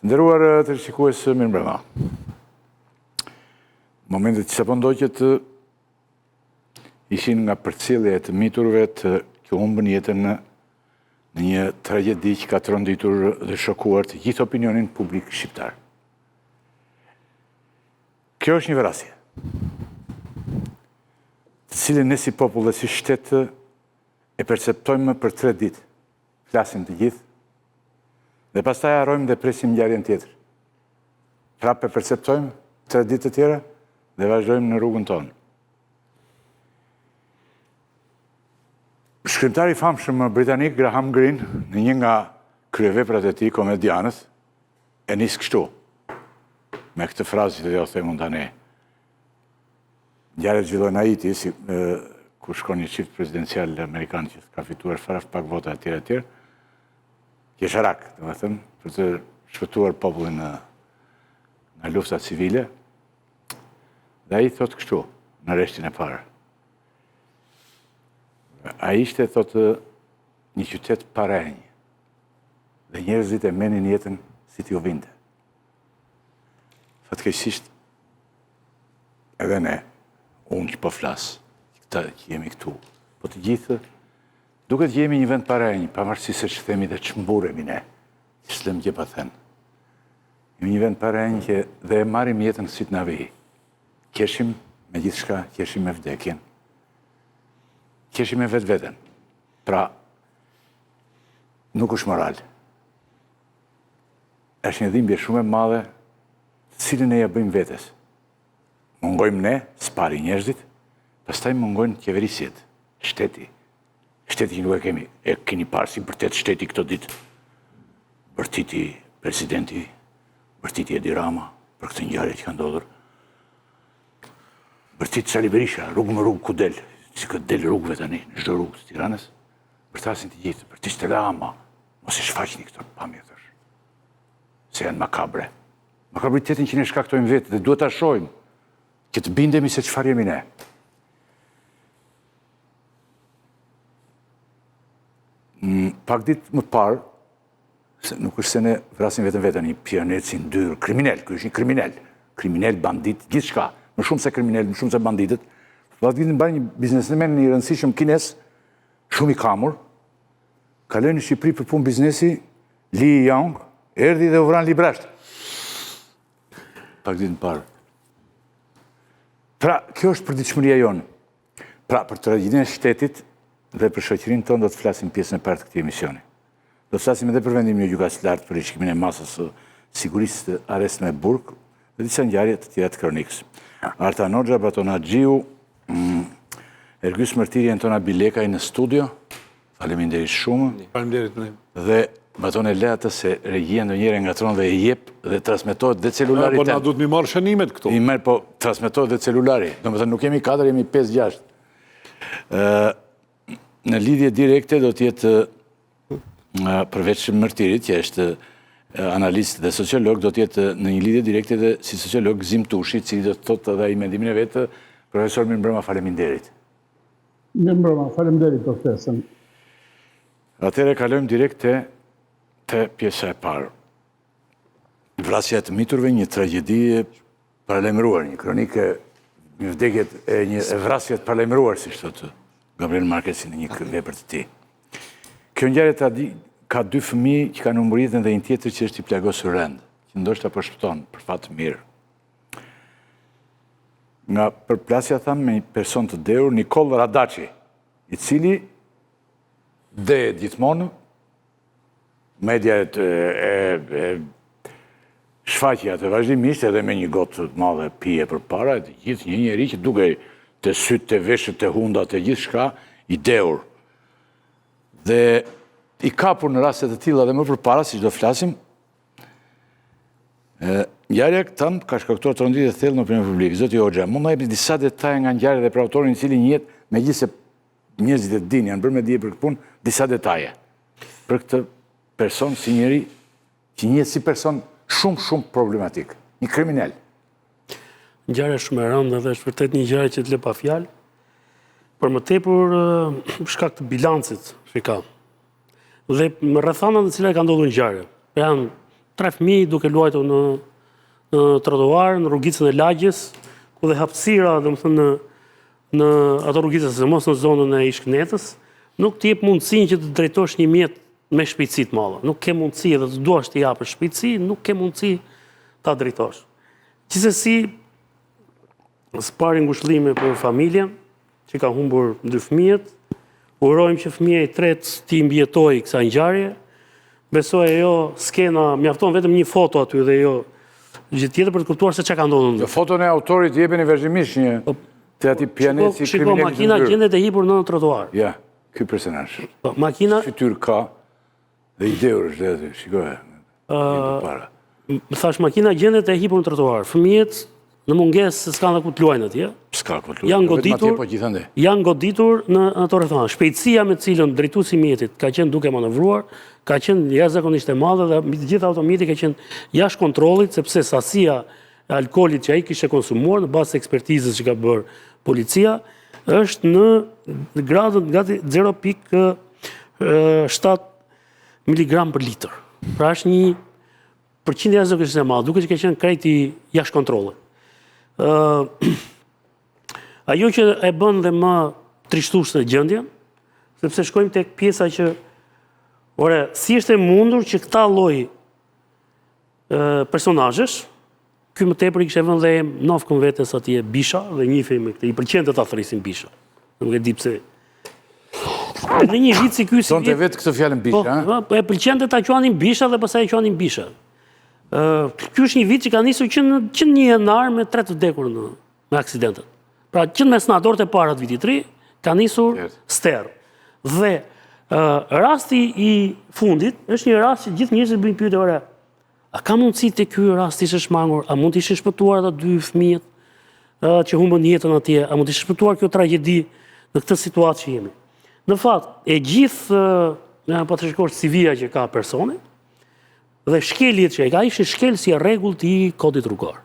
Nderuar të shikues, mirëmbrëma. Momentet që sapo ndoqët ishin nga përcjellja e të miturve që humbën jetën në një tragjedi që ka tronditur dhe shokuar të gjithë opinionin publik shqiptar. Kjo është një vrasje, të cilën ne si popull dhe si shtet e perceptojmë për 3 ditë. Flasim të gjithë, dhe pastaj harrojmë dhe presim ngjarjen tjetër. Prapë e perceptojmë 3 ditë të tjera dhe vazhdojmë në rrugën tonë. Shkrimtari i famshëm britanik Graham Greene, në një nga kryeveprat e tij komedianët, e nis kështu, me këtë frazë që do them unë tani. Ngjarja zhvillohet në Haiti, ku shkon një çift prezidencial amerikan që ka fituar faraft pak vota etj. Kesharak, domethënë, për të shpëtuar popullin nga lufta civile. Dhe ai thotë kështu, në rreshtin e parë. Ai ishte, thotë, një qytet pa renj, dhe njerëzit e menin jetën si t'ju vinte. Fatkeqësisht, edhe ne, unë që po flas, këta që jemi këtu, po të gjithë, duket jemi një vend pa renj, pavarësisht se ç'themi dhe ç'mburemi ne, që s'lëm gjë pa thënë. Jemi një vend pa renj që dhe e marrim jetën si t'na vijë. Keshim me gjithçka, keshim me vdekjen, keshim me vetveten. Pra, nuk është moral. Është një dhimbje shumë e madhe, të cilën ne ja bëjmë vetes. Mungojmë ne, s'pari njerëzit, pastaj mungojnë qeverisjet, shteti. Shteti që nuk e kemi. E keni parë si vërtet shteti këto ditë. Bërtiti presidenti, bërtiti Edi Rama, për këtë ngjarje që ka ndodhur. Bërtit Sali Berisha, rrugë më rrugë ku del, si këtë del rrugëve tani, në çdo rrugë të Tiranës, bërtasin të gjithë, bërtit Rama, mos e shfaqni këto pamje thash. Se janë makabre. Makabritetin që ne shkaktojmë vetë dhe duhet ta shohim, që të bindemi se çfarë jemi ne. Pak ditë më parë, nuk është se ne vrasim vetën, një pioner si ndyrë, kriminal, ky është një kriminal, bandit, gjithçka, më shumë se kriminal, më shumë se banditët. Pak ditë mbaj një biznesmen i rëndësishëm kines, shumë i kamur, kaloi në Shqipëri për punë biznesi, Li Yang, erdhi dhe u vran librasht. Pak ditë më parë. Pra, kjo është përditshmëria jonë. Pra, për tragjedinë e shtetit dhe për shoqërinë tonë do të flasim pjesën e parë të këtij emisioni. Do të flasim edhe për vendimin e gjykatës së lartë për rishkimin e masës së sigurisë të arrest me burg dhe disa ngjarje të tjera të kronikës. Arta Noxha, Baton Haxhiu, Ergys Mërtiri, Antona Bilekaj në studio. Faleminderit shumë. Faleminderit më. Dhe Baton e le atë se regjia ndonjëherë ngatron dhe e jep dhe transmetohet dhe celulari Po na duhet mi marr shënimet këtu. I merr, po transmetohet dhe celulari. Domethënë nuk jemi 4, jemi 5-6. Në lidhje direkte do të jetë përveç Mërtirit, që është analist dhe sociolog, do të jetë në një lidhje direkte dhe si sociolog Gzim Tushi, i cili do të thotë edhe ai mendimin e vet. Profesor, mirëmbrëma, faleminderit. Mirëmbrëma, faleminderit për ftesën. Atëherë kalojmë direkt te pjesa e parë. Vrasja e të miturve, një tragjedi e paralajmëruar, një kronikë, një vdekje e vrasje të paralajmëruar, siç thotë Gabriel Marquez në një vepër të tij. Kjo ngjarje ka 2 fëmijë që kanë humbur jetën dhe një tjetër që është i plagosur rënd, që ndoshta po shpëton për fat të mirë. Nga përplasja thamë me një person të dhëur, Nikol Radaçi, i cili dhe gjithmonë media e shfaqja të vazhdimisht edhe me një gotë të madhe pije përpara, të gjithë një njeri që duke të sytë, të veshët, të hundat, të gjithë shka, i dhëur. Dhe i kapur në rastet të tilla dhe më përpara, siç do flasim, ngjarja këtan ka shkaktuar tronditje të thellë në opinionin publik. Zoti Hoxha, mund të jepni disa detaje nga ngjarja dhe për autorin i cili njihet, megjithëse njerëzit e dinë, janë bërë me dije për këtë punë, disa detaje për këtë person si njeri që njihet si person shumë problematik, një kriminal. Ngjarje shumë e rëndë dhe është vërtet një ngjarje që të lë pa fjalë, por më tepër shkak të bilancit që ka. Dhe më rrethanat në cilat ka ndodhur ngjarje. Janë 3 fëmijë duke luajtur në trotuar, në rrugicën e lagjes, ku dhe hapësira, domethënë në ato rrugica, se mos në zonën e Ishkënetës, nuk të jep mundësinë që të drejtosh një mjet me shpejtësi të madhe. Nuk ke mundësi edhe të duash të japësh shpejtësi, nuk ke mundësi ta drejtosh. Gjithsesi, s'pari ngushëllime për familjen që ka humbur 2 fëmijët. Urojmë që fëmia i tretë t'i mbjetoj kësaj ngjarje. Besoj ajo skena, mjafton vetëm një foto aty dhe jo gjë tjetër për të kuptuar se çka ka ndodhur. Në foton e autorit jepeni vazhdimisht një të ati pianeci Shiko, makina gjendet e hipur në trotuar. Ja, ky personazh. Makina Fytyrë ka dhe i dheur është dhe aty, shikoje. Para. Më thash, makina gjendet e hipur në trotuar. Fëmijët në mungesë se s'kan ku të luajnë atje. S'ka ku të luajnë. Janë goditur, Po gjithandej. janë goditur në ato rrethana. Shpejtësia me cilën drejtuesi i mjetit ka qenë duke manevruar, ka qenë jashtëzakonisht e madhe dhe mbi të gjitha automjeti ka qenë jashtë kontrollit, sepse sasia e alkoolit që ai kishte konsumuar në bazë të ekspertizës që ka bërë policia është në gradën gati 0.7 miligram për litër. Pra është një përqindje jashtëzakonisht e madhe, duke që ka qenë krejt i jashtë kontrollit. Ajo që e bën dhe më trishtueshme gjendjen, sepse shkojmë tek pjesa që si është e mundur që këta lloj personazhesh, ky më tepër i kishte vënë dhe nofkën vetes atje Bisha dhe njihej me këtë, i pëlqente ta thrisin Bisha. Nuk e di pse. Në një vit si ky si Sonte vetë këtë fjalën Bisha, ha? Po, e pëlqente ta quanin Bisha dhe pastaj e quanin Bisha. Ky është një vit që ka nisur që në një janar me 3 të vdekur në aksidentet. Pra që në mesnat orët e para të vitit 3 ka nisur ster. Dhe rasti i fundit është një rast që gjithë njerëzit bëjnë pyetje, ore, a ka mundësi te ky rast ishte shmangur, a mund të ishin shpëtuar ata 2 fëmijët që humbën jetën atje, a mund të ishte shpëtuar kjo tragjedi në këtë situatë që jemi. Në fakt, e gjithë po të shikosh CV-ja që ka personi, dhe shkeljet që e ka ishin shkelësi e rregullt i kodit rrugor.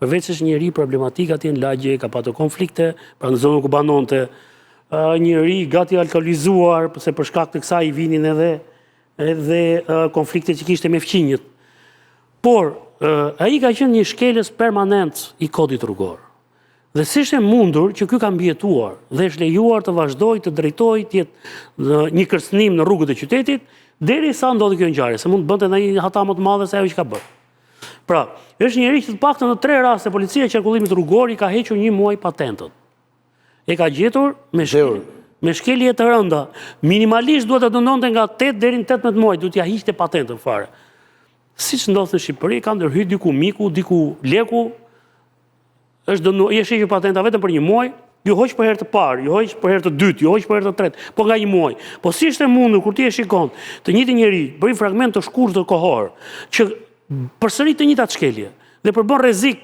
Përveç është njëri problematik atje në lagje, ka patur konflikte, pra në zonën ku banonte, njëri gati alkoolizuar, se për shkak të kësaj i vinin edhe konflikte që kishte me fqinjët. Por, ai ka qenë një shkelës permanent i kodit rrugor. Dhe si është e mundur që ky ka mbijetuar dhe është lejuar të vazhdojë të drejtojë të jetë një kërcënim në rrugët e qytetit, derisa ndodhi kjo ngjarje, se mund të bënte ndonjë hata më të madhe se ajo që ka bërë. Pra, është njëri që të paktën në 3 raste policia e qarkullimit rrugor i ka hequr 1 muaj patentën. E ka gjetur me shkelje të rënda. Minimalisht duhet të dënonte nga 8 deri në 18 muaj, duhet t'ia hiqte patentën fare. Siç ndodh në Shqipëri, ka ndërhyr diku miku, diku leku, është dënuar, i hequr patenta vetëm për 1 muaj, ju hoq për herë të parë, ju hoq për herë të dytë, ju hoq për herë të tretë, po nga 1 muaj. Po si është e mundur kur ti e shikon të njëjtin njeri bëjnë fragment të shkurtër kohor, që përsërit të njëjtat shkelje dhe përbën rrezik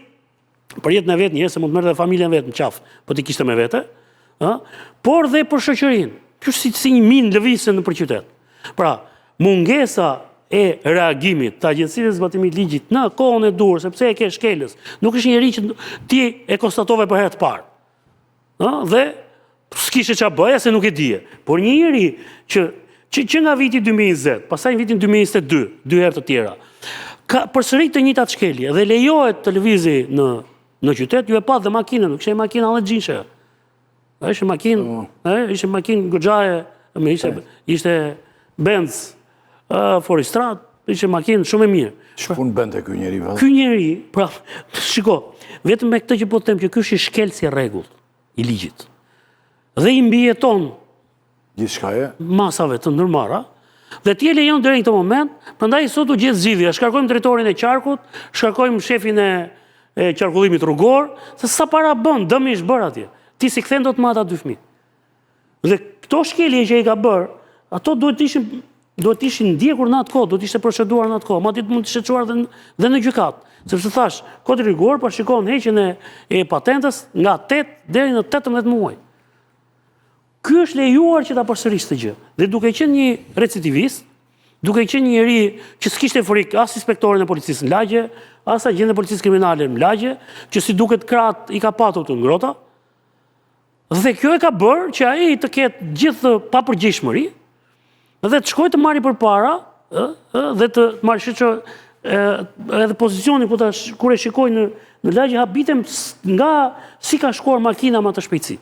për jetën e vet, njerëz se mund të merrte familjen vet në qafë, po ti kishte me vete, por dhe për shoqërinë. Kjo është si një minë lëvizje nëpër qytet. Pra, mungesa e reagimit të Agjencive Zbatimit të Ligjit në kohën e dur, sepse e ke shkelës, nuk është njëri që ti e konstatove për herë të parë. Dhe s'kishe ç'a bëja se nuk e dije. Por një njeri që nga viti 2020, pastaj në vitin 2022, 2 herë të tjera, ka përsërit të njëjtat shkelje dhe lejohet të lëvizë në qytet, ju e pat dhe makinën, nuk ishte makina edhe xhinshe. Ishte makinë goxhaje, ishte Benz Forestrat, ishte makinë shumë e mirë. Ç'pun bënte ky njeri vallë? Ky njeri, pra, shiko, vetëm me këtë që po të them që ky është shkelës i rregullt i ligjit. Dhe i mbijeton Gjithçka masave të ndërmarra, dhe ti e lejon deri në këtë moment, prandaj sot u gjet zgjidhja, shkarkojmë drejtorin e qarkut, shkarkojmë shefin e qarkullimit rrugor, se sa para bën, dëmi është bërë atje. Ti si kthen dot me ata 2 fëmijë. Dhe këto shkelje që i ka bërë, ato duhet të ishin ndjekur në atë kohë, duhet të ishte proceduar në atë kohë, madje mund të ishte çuar dhe në gjykat. Sepse thash, kodi rrugor pa shikon heqjen e patentës nga 8 deri në 18 muaj. Ky është lejuar që ta përsërisë të gjë. Dhe duke qenë një recidivist, duke qenë njëri që s'kishte frikë as inspektorin e policisë në lagje, as agjentin e policisë kriminale në lagje, që si duket krahët i ka patur të ngrota, dhe kjo e ka bërë që ai të ketë gjithë papërgjegjshmëri dhe të shkojë të marrë përpara dhe të marrë edhe pozicioni kur e shikoj në lagje habitem nga si ka shkuar makina me të shpejtësi.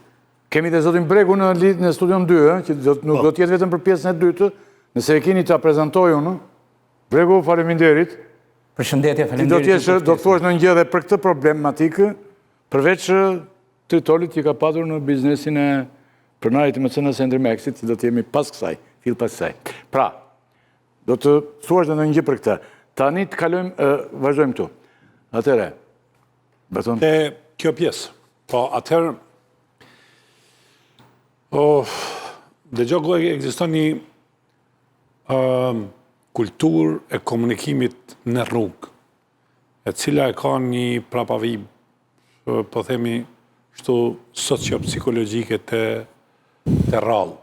Kemi dhe zotin Bregu në studion 2, që nuk do tjetë vetëm për pjesën e dytë, nëse e keni të prezentoj unë. Bregu, faleminderit. Përshëndetje, Ti faleminderit. do të thuash në një gjë dhe për këtë problematikë, përveç Tritolit që ka patur në biznesin e pronarit të mësënës e Ndrimeksit, që do të jemi pas kësaj, fill pas kësaj. Pra, do të thuash në një gjë për këtë. Tani të kalojmë, vazhdojmë këtu. Atëre, beton. E kjo pjesë, po atëherë, dhe gjogo ekziston një kulturë e komunikimit në rrugë, e cila e ka një prapavi, po themi, shtu sociopsikologjike të rrallë.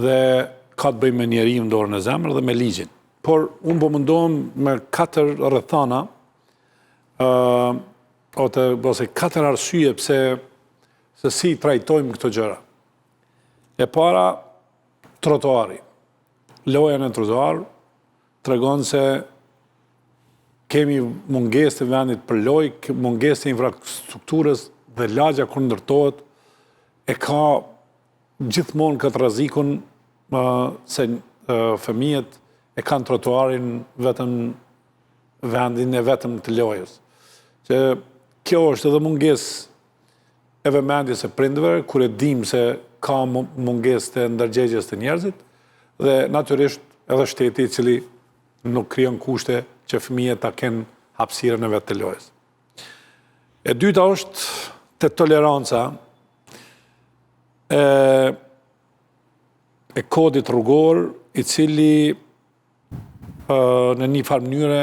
Dhe ka të bëjmë me njeriu në dorën e zemrës dhe me ligjin. Por unë po mundohem me 4 rrethana, ose 4 arsye pse se si trajtojmë këto gjëra. E para, trotuari. Loja në trotuar tregon se kemi mungesë të vendit për lojë, mungesë të infrastrukturës dhe lagja kur ndërtohet e ka gjithmonë këtë rrezikun se fëmijët e kanë trotuarin vetëm vendin e vetëm të lojës. Që kjo është edhe mungesë e vëmendjes e prindërve, kur e dim se ka mungesë të ndërgjegjes të njerëzit, dhe natyrisht edhe shteti i cili nuk krijon kushte që fëmijët ta kenë hapësirën e vetë të lojës. E dyta është te toleranca e kodit rrugor, i cili në një farë mënyre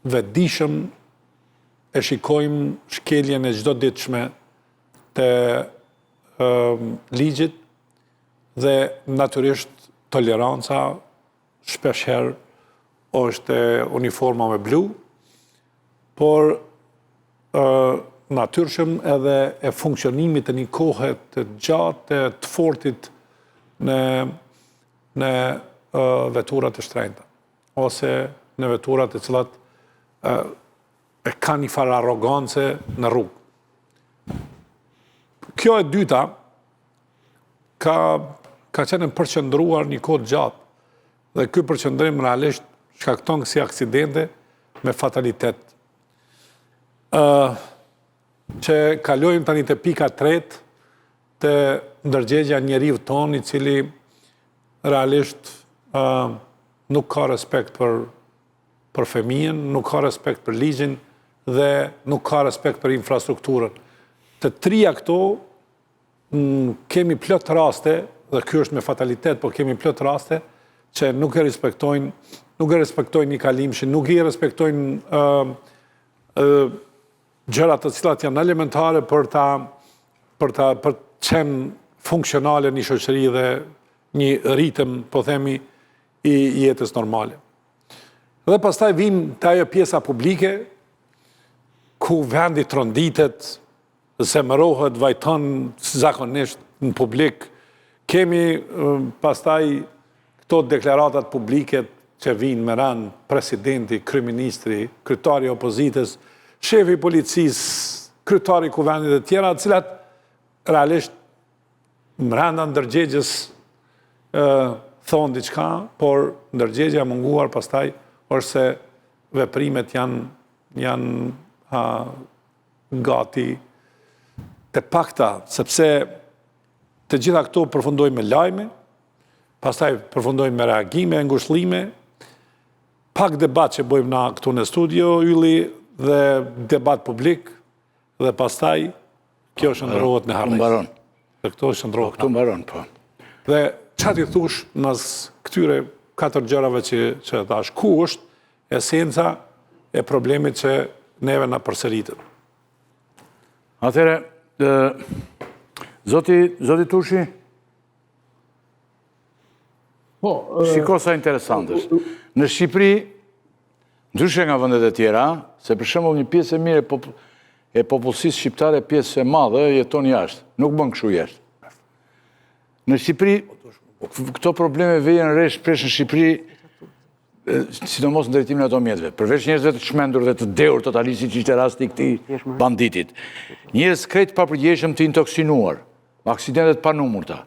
vetëdijshëm e shikojmë shkeljen e çdo ditshme të ligjit dhe natyrisht toleranca shpeshherë është uniforma me blu, por natyrshëm edhe e funksionimit të një kohe të gjatë të fortit në veturat të shtrenjta, ose në veturat e cilat e ka një farë arrogance në rrugë. Kjo e dyta ka qenë përqendruar një kohë gjatë, dhe ky përqendrim realisht shkakton si aksidente me fatalitet. Që kalojmë tani te pika 3 të ndërgjegja njeriu ton, i cili realisht nuk ka respekt për fëmijën, nuk ka respekt për ligjin dhe nuk ka respekt për infrastrukturën. Të trija këto kemi plot raste, dhe ky është me fatalitet, por kemi plot raste që nuk e respektojnë një kalimshin, nuk i respektojnë gjërat të cilat janë elementare për të qenë funksionale një shoqëri dhe një ritëm, po themi, i jetës normale. Dhe pastaj vim të ajo pjesa publike, ku vendi tronditet, zemërohet, vajton zakonisht në publik. Kemi pastaj këto deklaratat publike që vinë me ranë presidenti, kryeministri, kryetari i opozitës, shefi i policisë, kryetari i kuvendit e tjera, të cilat realisht brenda ndërgjegjes thonë diçka, por ndërgjegja munguar pastaj është se veprimet janë gati të pakta, sepse të gjitha këto përfundojnë me lajme, pastaj përfundojnë me reagime, ngushëllime, pak debat që bëjmë na këtu në studio, ylli, dhe debat publik, dhe pastaj kjo shndrohet në harres. Dhe këto shndrohet. Këtu mbaron, po. Dhe çfarë ti thush mas këtyre 4 gjërave që thash, ku është esenca e problemit që neve na përsëritet? Atëre, zoti Tushi, shiko sa interesant është. Në Shqipëri, ndryshe nga vendet e tjera, se për shembull një pjesë e mirë e popullsisë shqiptare, pjesë e madhe jeton jashtë, nuk bën kështu jashtë. Në Shqipëri Këto probleme vjen re shpesh në Shqipëri, sidomos në drejtimin e ato mjetëve. Përveç njerëzve të çmendur dhe të deur totalisht, siç ishte rasti i këtij banditit. Njerëz krejt papërgjeshëm të intoksinuar, aksidentet pa numërta.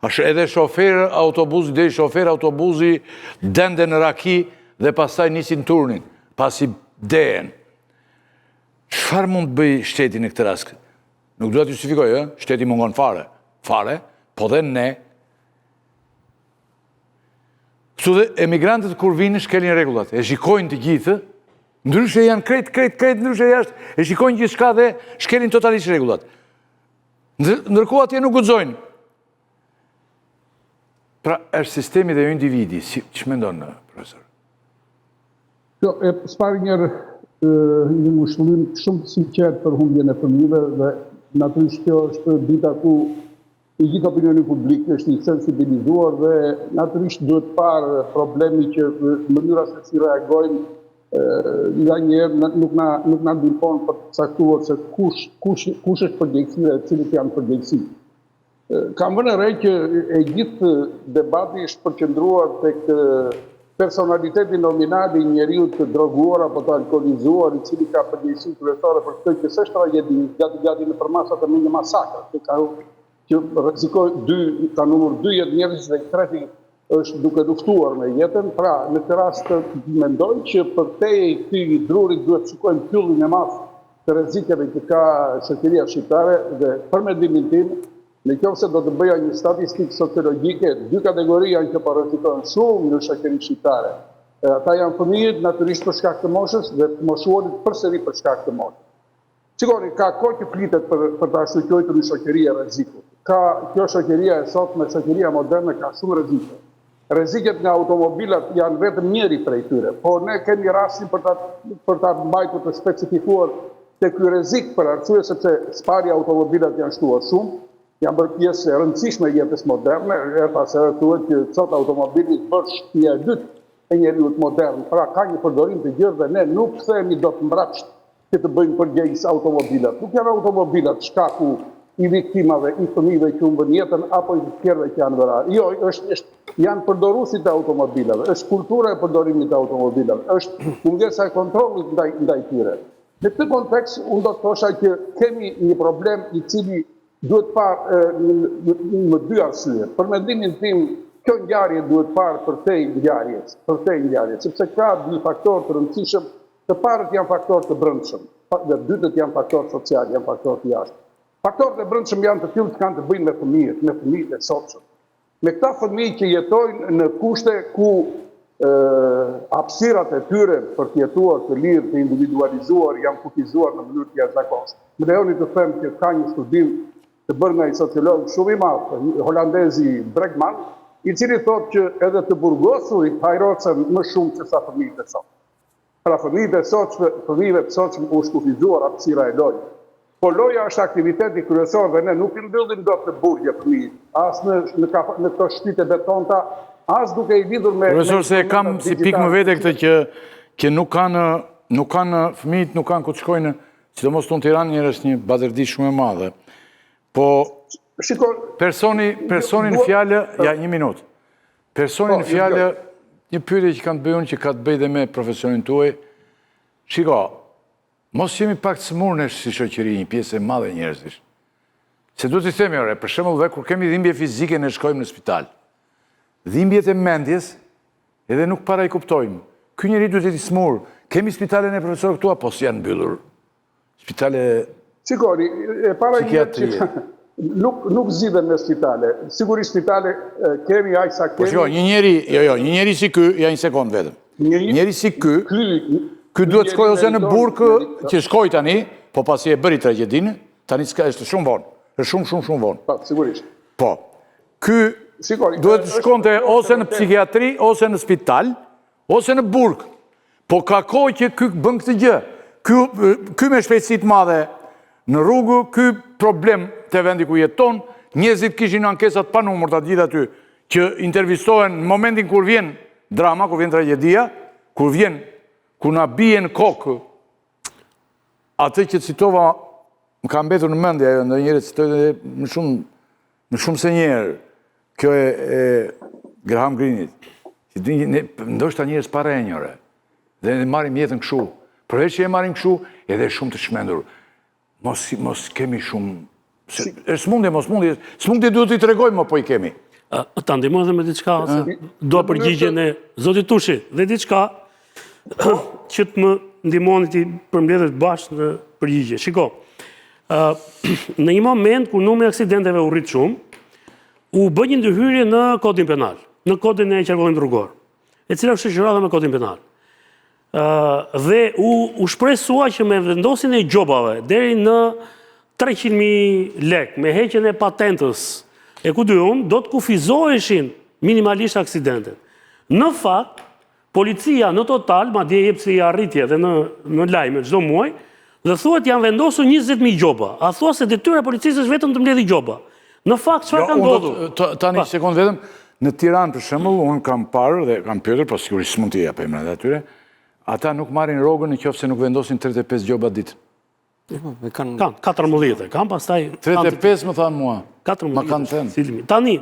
Edhe shofer autobusi dende në raki dhe pastaj nisin turnin, pasi dehen. Çfarë mund të bëj shteti në këtë rast? Nuk dua të justifikoj, shteti mungon fare, po dhe ne. Kështu dhe emigrantët kur vinë shkelin rregullat, e shikojnë të gjithë, ndryshe janë krejt ndryshe jashtë, e shikojnë gjithçka dhe shkelin totalisht rregullat. Ndërkohë atje nuk guxojnë. Pra, është sistemi dhe jo individi. Që mendon, profesor? Jo, s'pari një ngushëllim shumë sinqert për humbjen e fëmijëve dhe natyrisht kjo është dita ku i gjithë opinioni publik është i sensibilizuar dhe natyrisht duhet parë problemi që mënyra se si reagojnë nga njerë nuk na ndihmon për të caktuar se kush është përgjegjësi dhe cilët janë përgjegjësi. Kam vënë re që e gjithë debati është përqendruar tek personaliteti nominal i njeriu të droguar apo të alkoolizuar, i cili ka përgjegjësi kryesore për këtë që s'është tragjedi, gati në përmasat e një masakre, që rrezikoi ka numër 2 jetë njerëz dhe i treti është duke luftuar me jetën. Pra, në këtë rast mendoj që për te këtij druri duhet shikojmë pyllin e madh të rrezikeve që ka shoqëria shqiptare dhe për mendimin tim, nëse do të bëja një statistikë sociologjike, 2 kategori janë që po rrezikojnë shumë në shoqërinë shqiptare. Ata janë fëmijët natyrisht për shkak të moshës dhe të moshuarit përsëri për shkak të moshës. Shikoni, ka kohë që flitet për ta shqyrtuar një shoqëri e rrezikut. Kjo shoqëria e sotme, shoqëria moderne ka shumë rrezike. Rreziket nga automobilat janë vetëm njëri prej tyre, por ne kemi rastin për ta mbajtur të specifikuar te ky rrezik për arsye sepse spari automobilat janë shtuar shumë, janë bërë pjesë e rëndësishme e jetës moderne, pas herë thuhet që sot automobili është shtëpia e dytë e njeriu modern. Pra ka një përdorim të gjerë dhe ne nuk kthehemi dot mbrapsht që të bëjmë përgjegjës automobilat. Nuk janë automobilat shkaku i viktimave, i fëmijëve që humbën jetën apo i tjerëve që janë vrarë. Jo, janë përdoruesit e automobilave, është kultura e përdorimit të automobilave, është mungesa e kontrollit ndaj tyre. Në këtë kontekst, unë do të thosha që kemi një problem i cili duhet parë në 2 arsye. Për mendimin tim, kjo ngjarje duhet parë për te ngjarjes, sepse ka 2 faktorë të rëndësishëm. Të parët janë faktorë të brendshëm, dhe dytët janë faktorë social, janë faktorë të jashtë. Faktorët e brendshëm janë të tillë që kanë të bëjnë me fëmijët e sotshëm. Me këta fëmijë që jetojnë në kushte ku hapësirat e tyre për të jetuar të lirë, të individualizuar, janë kufizuar në mënyrë të jashtëzakonshme. Më lejoni të them që ka një studim të bërë nga një sociolog shumë i madh, holandezi Bregman, i cili thotë që edhe të burgosurit hajrocen më shumë se sa fëmijët e sotshëm. Pra fëmijëve të sotshëm u shkufizuar hapësira e lojës. Po loja është aktiviteti kryesor dhe ne nuk i mbyllim dot në burgje fëmijët, as në këto shtëpitë betonta, as duke i lidhur me... Profesor, se kam si pikë më vete këtë që nuk kanë fëmijët, nuk kanë ku të shkojnë, sidomos në Tiranë njerëz një bazërdi shumë e madhe. Po personi në fjalë, ja 1 minutë. Personi në fjalë, një pyetje që kanë të bëjnë që ka të bëjë dhe me profesionin tuaj. Shiko, mos jemi pak të smurnesh si shoqëri, një pjesë e madhe njerëzish. Se duhet të themi, për shembull, kur kemi dhimbje fizike ne shkojmë në spital. Dhimbjet e mendjes edhe nuk para i kuptojmë. Ky njeri duhet të jetë i smur. Kemi spitale në profesor këtu apo si janë mbyllur? Spitale Shikoni, e para nuk zgjidhen në spitale. Sigurisht spitale kemi aq sa kemi. Po një njeri si ky, ja një sekond vetëm. Njeri si ky duhet të shkojë ose në burg që shkoj tani, po pasi e bëri tragjedinë, tani është shumë vonë. Është shumë vonë. Po, sigurisht. Po. Ky duhet të shkonte ose në psikiatri, ose në spital, ose në burg. Po ka kohë që ky bën këtë gjë. Ky me shpejtësi të madhe në rrugë, ky problem të vendi ku jeton, njerëzit kishin ankesat pa numër të gjithë aty, që intervistohen në momentin kur vjen drama, kur vjen tragjedia, kur na bie në kokë, atë që citova, më ka mbetur në mendje ajo, ndonjëherë citoj më shumë se një herë. kjo e Graham Greeneit, ndoshta njerëz para e njëre, dhe ne marrim jetën kështu. Përveç që e marrim kështu, edhe shumë të shmendur. Mos kemi shumë... Smundje duhet t'i tregojmë, po i kemi. Ta ndihmoj edhe me diçka, se do përgjigjen e Zotit Tushi, dhe diçka që të më ndihmoni ti përmbledhet bashkë në përgjigje. Shiko, në një moment kur numri i aksidenteve u rrit shumë, u bë një ndërhyrje në kodin penal, në kodin e qarkullimit rrugor, e cila është shoqëruar me kodin penal. Dhe u shpresua që me vendosin e gjobave deri në 300.000 lek, me heqjen e patentës e ku dyun, do të kufizoheshin minimalisht aksidentet. Në fakt, policia në total, madje jep si arritje dhe në lajme çdo muaj, dhe thuhet janë vendosur 20.000 gjoba. A thua se detyra e policisë është vetëm të mbledhë gjoba. Në fakt, çfarë ka ndodhur? Tani një sekond vetëm, në Tiranë për shembull, unë kam parë dhe kam pyetur, po sigurisht s'mund t'i jap emrat atyre, ata nuk marrin rrogën nëse nuk vendosin 35 gjoba ditë. Kanë 14, kanë pastaj 35 më thanë mua. 14. Ma kanë thënë. Tani,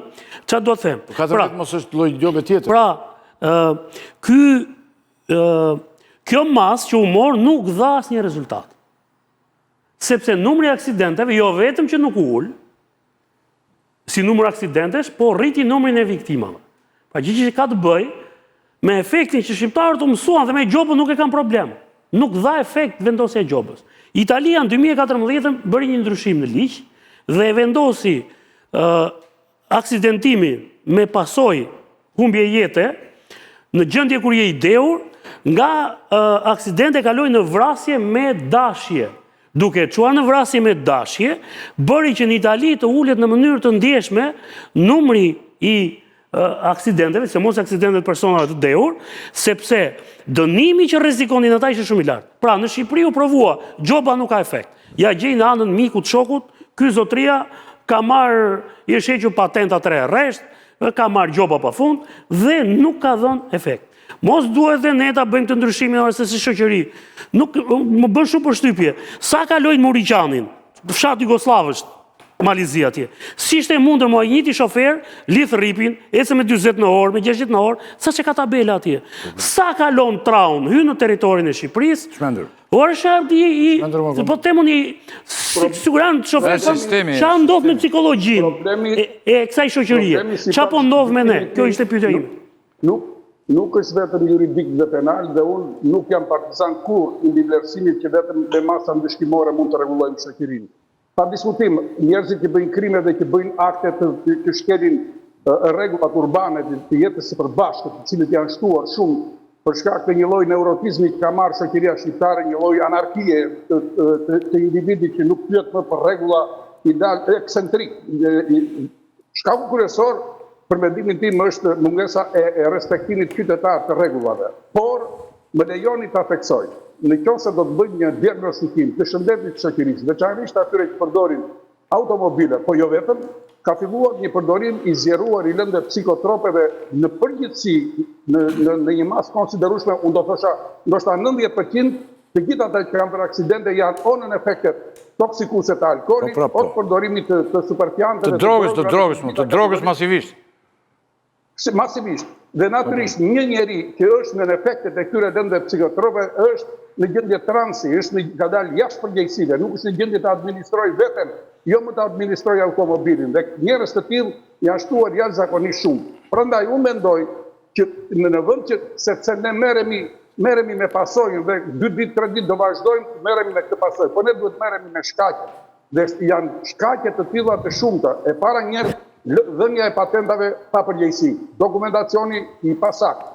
çfarë do të them? 14 mos është lloj gjobe tjetër. Pra, kjo mas që u mor nuk dha asnjë rezultat. Sepse numri i aksidenteve jo vetëm që nuk ul, si numër aksidentesh, po rriti numrin e viktimave. Pa gjithë që ka të bëj me efektin që shqiptarët u mësuan dhe me gjobën nuk e kanë problem. Nuk dha efekt vendosja e gjobës. Italia në 2014 bëri një ndryshim në ligj dhe e vendosi aksidentimin me pasojë humbje jete në gjendje kur je i dehur, nga aksidente kaloi në vrasje me dashje. Duke çuar në vrasje me dashje, bëri që në Itali të ulet në mënyrë të ndjeshme numri i aksidenteve, se mos aksidentet personave të dehur, sepse dënimi që rrezikonin ata ishte shumë i lartë. Pra, në Shqipëri u provua, gjoba nuk ka efekt. Ja gjej në anën mikut shokut, ky zotria ka marrë, i është hequr patenta 3 rresht, ka marrë gjoba pafund dhe nuk ka dhënë efekt. Mos duhet dhe ne ta bëjmë të ndryshimin ose si shoqëri. Nuk më bën shumë përshtypje. Sa kaloi Muriqanin, fshat Jugoslav është Malizia atje. Si ishte mundër mua i njëjti shofer, lidh rripin, ecë me 40 në orë, me 60 në orë, sa që ka tabela atje. Sa kalon traun, hyn në territorin e Shqipërisë. Shmendur. Ora shaqti po temun i sigurisht shofer. Çfarë ndodh me psikologjinë e kësaj shoqërie? Çfarë po ndodh me ne? Kjo ishte pyetja ime. Nuk është vetëm juridik dhe penal dhe unë nuk jam partizan kur i vlerësimit që vetëm me masa ndëshkimore mund të rregullojmë shoqërinë. Pa diskutim, njerëzit që bëjnë krime dhe që bëjnë akte të shkelin rregullat urbane të jetës së përbashkët, të cilët janë shtuar shumë për shkak të një lloj neurotizmi që ka marrë shoqëria shqiptare, një lloj anarkie të individit që nuk pyet më për rregulla eksentrik. Shkaku kryesor për mendimin tim është mungesa e respektimit qytetar të rregullave. Por më lejoni ta theksoj, në qoftë do të bëjmë një diagnostikim të shëndetit të shoqërisë, veçanërisht atyre që përdorin automobile, po jo vetëm, ka filluar një përdorim i zgjeruar i lëndë psikotropeve në përgjithësi në një masë konsiderueshme, unë do thosha, ndoshta 90% të gjithë ata që kanë për aksidente janë o në efektet toksikuese të alkoolit, o të përdorimit të superfianteve, të drogës masivisht. Masivisht. Dhe natyrisht një njeri që është në efektet e këtyre lëndëve psikotrope është në gjendje transi, është ka dalë jashtë përgjegjësive, nuk është në gjendje të administrojë veten, jo më të administrojë automobilin. Dhe njerëz të tillë janë shtuar jashtëzakonisht shumë. Prandaj unë mendoj që në vend që sepse ne merremi me pasojën dhe 2 ditë 3 ditë do vazhdojmë të merremi me këtë pasojë, po ne duhet merremi me shkaqe. Dhe janë shkaqe të tilla të shumta. E para njerëz dhënia e patentave pa përgjegjësi, dokumentacioni i pasakt,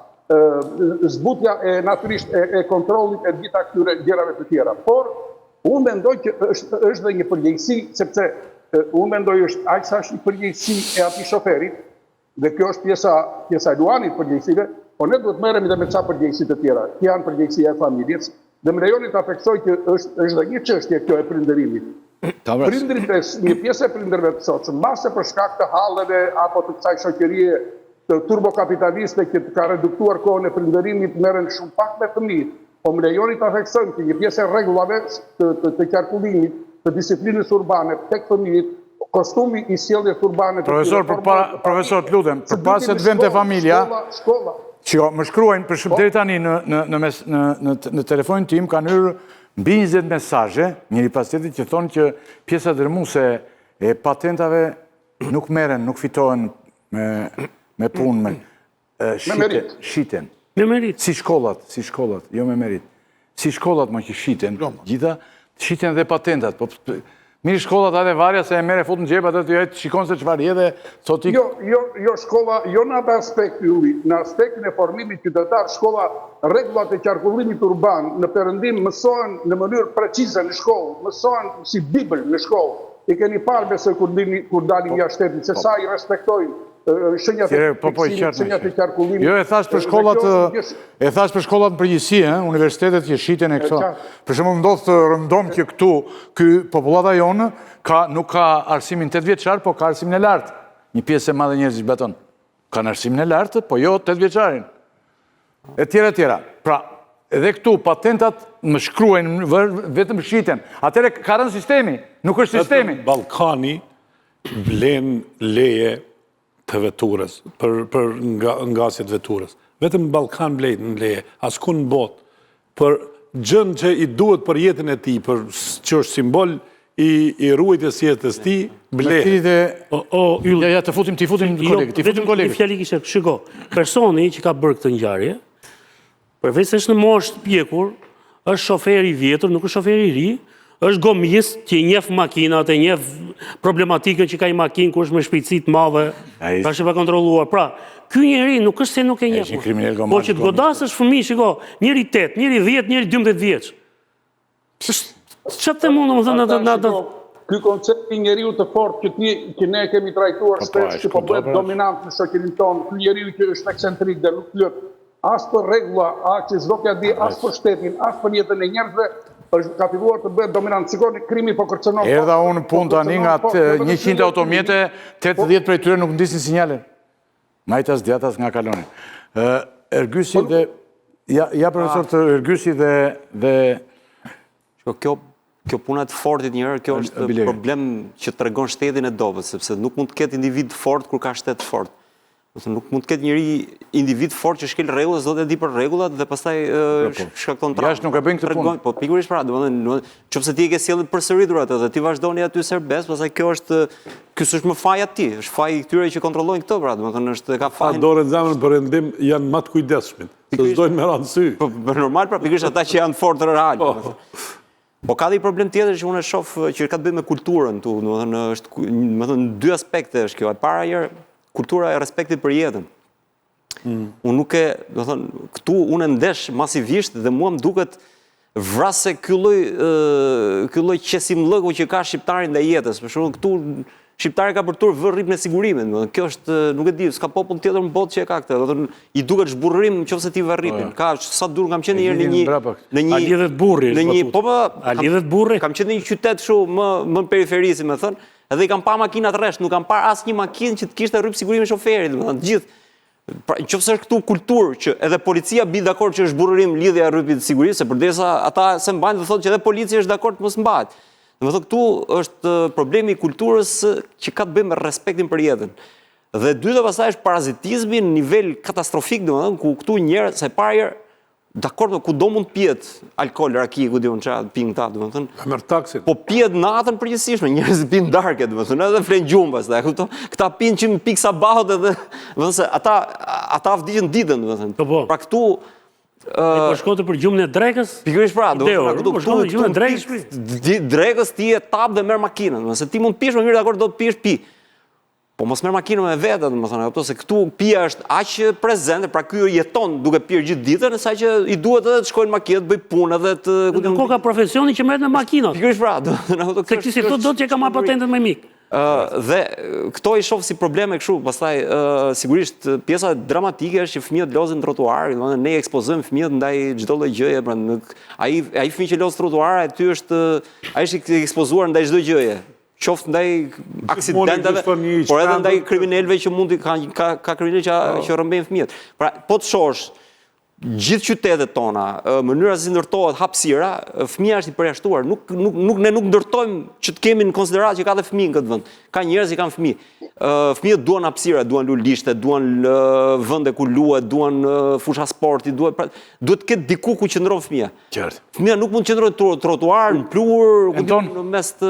zbutja e natyrisht e kontrollit e gjitha këtyre gjërave të tjera. Por unë mendoj që është dhe një përgjegjësi, sepse unë mendoj është aq sa është një përgjegjësi e atij shoferit, dhe kjo është pjesa e luanit përgjegjësive, por ne duhet merremi edhe me ca përgjegjësi të tjera, që janë përgjegjësia e familjes, dhe më lejoni ta theksoj që është dhe një çështje kjo e prindërimit. Prindrit, një pjesë e prindërve të sotshëm, mbase për shkak të halleve apo të kësaj shoqërie të turbokapitaliste që ka reduktuar kohën e prindërimit, merren shumë pak me fëmijët. Po më lejoni ta theksojmë që një pjesë e rregullave të qarkullimit, të disiplinës urbane tek fëmijët kostumi i sjelljes urbane të Profesor, profesor, të lutem, përpara se të vente familja, shkolla. që më shkruajnë për shumë deri tani në telefonin tim kanë hyrë mbi 20 mesazhe, njëri pas tjetrit, që thonë që pjesa dërmuese e patentave nuk merren, nuk fitohen me punë, shiten. Me merit. Si shkollat, jo me merit. Si shkollat më që shiten, gjitha, shiten dhe patentat. Mirë shkollat atë varja se e merre fut në xhep atë të jetë shikon se çfarë je dhe sot Jo shkolla, jo në atë aspekt ylli, në aspektin e formimit qytetar, shkolla, rregullat e qarkullimit urban në perëndim mësohen në mënyrë precize në shkollë, mësohen si Bibël në shkollë. I keni parë besoj kur dalim jashtë shtetit, se sa i respektojnë shenjat e qarkullimit. Jo, e thash për shkollat në përgjithësi, universitetet që shiten e këto. Për shembull ndodh të rëndom që këtu, ky popullata jonë nuk ka arsimin 8 vjeçar, po ka arsimin e lartë. Një pjesë e madhe njerëzish beton. Kanë arsimin e lartë, po jo 8 vjeçarin. E tjera. Pra, edhe këtu patentat më shkruajnë vetëm shiten. Atëherë ka rënë sistemi, nuk është sistemi. Ballkani blen leje të veturës, për ngasjet veturës. Vetëm Ballkan blen leje, askund në botë, për gjën që i duhet për jetën e tij, për që është simbol i ruajtjes jetës tij, blehet. Ja, të futim kolegë. Një fjali kishte, shiko, personi që ka bërë këtë ngjarje, përveç se është në moshë të pjekur, është shofer i vjetër, nuk është shofer i ri, është gomist që i njeh makinat, e njeh problematikën që ka i makinë ku është me shpejtësi të madhe, pra që pa kontrolluar. Pra, ky njeri nuk është se nuk e njeh. Po që të godasësh fëmijë, shiko, njëri 8, njëri 10, njëri 12 vjeç. Çfarë të mund të thënë Ky koncept i njeriu të fortë që ne kemi trajtuar shpesh që po bëhet dominant në shoqërinë tonë, ky njeriu që është eksentrik dhe nuk flet as për rregulla, as që s'do t'ia di as për shtetin, as për jetën e njerëzve, ka filluar të bëhet dominant. Sikoni krimi po kërcënon. Erdha unë punë tani nga 100 automjete, 80 prej tyre nuk ndisin sinjale. Majtas djatas nga kaloni. Ergysi dhe ja profesor të Ergysi dhe Kjo puna të fortit njërë, kjo është problem që të regon shtetin e dobet, sepse nuk mund të ketë individ fort kur ka shtet fort. Nuk mund të ketë njëri individ fort që shkel rregullat, do të di për rregullat dhe pastaj shkakton trauma. Jashtë nuk e bëjnë këtë punë. Po pikërisht pra, nëse ti e ke sjellë përsëritur atë dhe ti vazhdoni aty serbes, pastaj ky s'është më faji aty, është faji i këtyre që kontrollojnë këtë pra, domethënë është ka fajin. Dorën zemrën për rendim janë më të kujdesshëm. Se s'dojnë me radhë sy. Po normal pra, pikërisht ata që janë fort real. Po ka dhe i problem tjetër që unë e shoh që ka të bëjë me kulturën tu, domethënë dy aspekte është kjo. E para herë kultura e respektit për jetën. Unë nuk këtu unë ndesh masivisht dhe mua më duket vrasë ky lloj qesimllëku që ka shqiptari ndaj jetës. Për shembull këtu shqiptari ka për tur vë rrip në sigurimin. Kjo është, nuk e di, s'ka popull tjetër në botë që e ka këtë. I duket zhburrim nëse ti vë rripin. Ka sa dur kam qenë herë në një a lidhet burri. Kam qenë në një qytet kështu më periferi, si më thënë. Edhe i kam pa makinat rresht, nuk kam parë asnjë makinë që të kishte rryp sigurimi shoferit, domethënë të gjithë. Pra, nëse është këtu kulturë që edhe policia bi dakord që është burrim lidhja e rrypit të sigurisë, se përdesa ata se mbajnë dhe thotë që edhe policia është dakord të mos mbahet. Domethënë këtu është problemi i kulturës që ka të bëjë me respektin për jetën. Dhe dyta pastaj është parazitizmi në nivel katastrofik, domethënë ku këtu njerëz sa parë dakord, kudo mund të pihet alkool, raki, ku diun çfarë pinë këta, domethënë. Merr taksin. Po pihet natën përgjithsisht, njerëz pinë darkë, domethënë, edhe flen gjumë pastaj, kupton? Këta pinë që pikë sabahut edhe, domethënë se ata vdiqën ditën, domethënë. Pra këtu po shkote për gjumën e drekës? Pikërisht pra, drekës ti e tap dhe merr makinën, se ti mund të pish më mirë dakord do të pish pi. Po mos merr makinën me vete, domethënë, apo se këtu pija është aq prezente, pra ky jeton duke pirë gjithë ditën, saqë i duhet edhe të shkojnë makinë, të bëj punë edhe të Ko ka profesioni që merret me makinat. Pikërisht pra, domethënë, se kishte thotë do të që ka marr patentën më mik. Dhe këto i shoh si probleme kështu, pastaj sigurisht pjesa dramatike është që fëmijët lozin trotuar, domethënë ne ekspozojmë fëmijët ndaj çdo lloj gjëje, pra ai fëmijë që loz trotuar, ai është i ekspozuar ndaj çdo gjëje. Qoftë ndaj aksidenteve, por edhe ndaj kriminalëve që mund ka kriminalë që rrëmbejnë fëmijët. Pra, po të shohësh, gjithë qytetet tona, mënyra si ndërtohet hapësira, fëmia është i përjashtuar. Ne nuk ndërtojmë që të kemi në konsiderat që ka dhe fëmijë në këtë vend. Ka njerëz që kanë fëmijë. Fëmijët duan hapësira, duan lulishte, duan vende ku luhet, duan fusha sporti, duhet të ketë diku ku qëndron fëmia. Qartë. Fëmia nuk mund të qëndrojë në trotuar, në plur, në mes të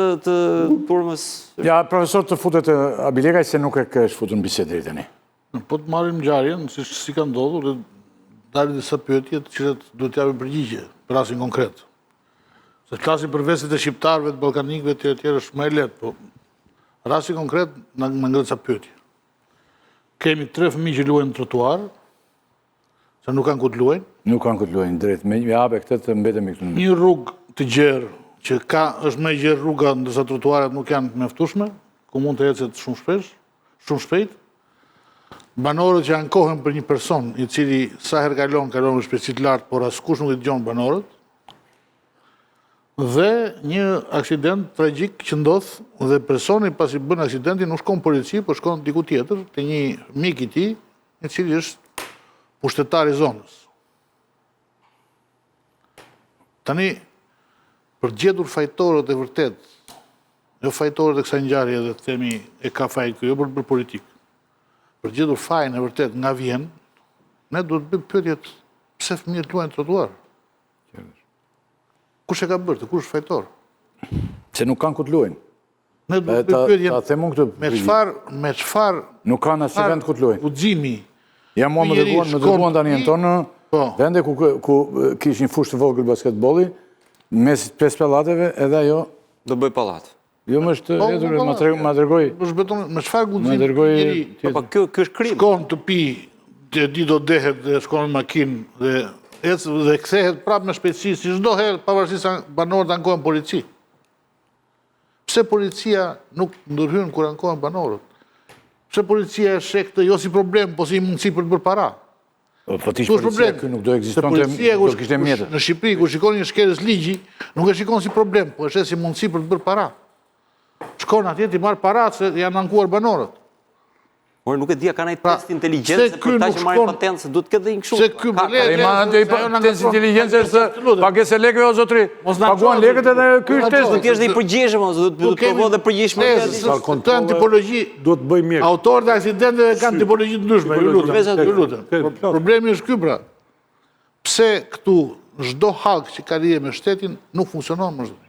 turmës. Ja, profesor, të futet Abilekaj se nuk e ke shfutur në bisedë deri tani. Po të marrim ngjarjen, si ka ndodhur, dhe dalin disa pyetje të cilat duhet të japin përgjigje për rastin konkret. Se flasim për vestet e shqiptarëve, të ballkanikëve, etj. Është më e lehtë, po rasti konkret na ngret sa pyetje. Kemi 3 fëmijë që luajnë në trotuar, se nuk kanë ku të luajnë. Nuk kanë ku të luajnë drejt. Me hape këtë të mbetemi këtu. Një rrugë të gjerë që është më e gjerë rruga ndërsa trotuaret nuk janë të mjaftueshme, ku mund të ecet shumë shpejt. Banorët që ankohen për një person i cili sa herë kalon me shpejtësi të lartë, por askush nuk i dëgjon banorët. Dhe një aksident tragjik që ndodh dhe personi pasi bën aksidentin nuk shkon polici, por shkon diku tjetër, te një mik i tij, i cili është pushtetar i zonës. Tani për gjetur fajtorët e vërtet, jo fajtorët e kësaj ngjarje dhe të themi e ka fajt këtu, jo për politikë. Për gjetur fajin e vërtet nga vjen, ne duhet të bëjmë pyetjet pse fëmijët luajnë trotuar. Kush e ka bërë të, kush është fajtor? Se nuk kanë ku të luajnë. Ne duhet të bëjmë Ta themun këtë. me çfarë Nuk kanë asnjë vend ku të luajnë. guximi. Ja mua më dërguan tani në tonë vende ku kishin fushë të vogël basketbolli, mes 5 pallateve, edhe ajo Do bëj pallat. jo më është hedhur, ma dërgoi. Me çfarë Ma guximi? dërgoi Po kjo është krim. Shkon të pi, të di do dehet dhe shkon në makinë dhe kthehet prapë me shpejtësi, si çdo herë, pavarësisht se banorët ankohen polici. Pse policia nuk ndërhyn kur ankohen banorët? Pse policia e sheh këtë jo si problem, po si mundësi për të bërë para? Po ti policia këtu nuk do ekzistonte, do kishte mjetë. Në Shqipëri, kur shikon një shkelës ligji, nuk e shikon si problem, po e sheh si mundësi për të bërë para. Shkon atje ti marr para se janë ankuar banorët. Por nuk e dia kanë ai test inteligjencë për ta që marrin patent, se duhet të ketë një kështu. Se ky Test inteligjencë është pagesë lekëve o zotri. Paguan lekët edhe ky është test. Ti është dhe i përgjegjshëm, duhet të provoj dhe përgjegjshme. Këto janë tipologji. Duhet të bëj mjek. Autorët e aksidenteve kanë tipologji të ndryshme, ju lutem. Problemi është ky pra. Pse këtu çdo hallk që ka lidhje me shtetin nuk funksionon më zot.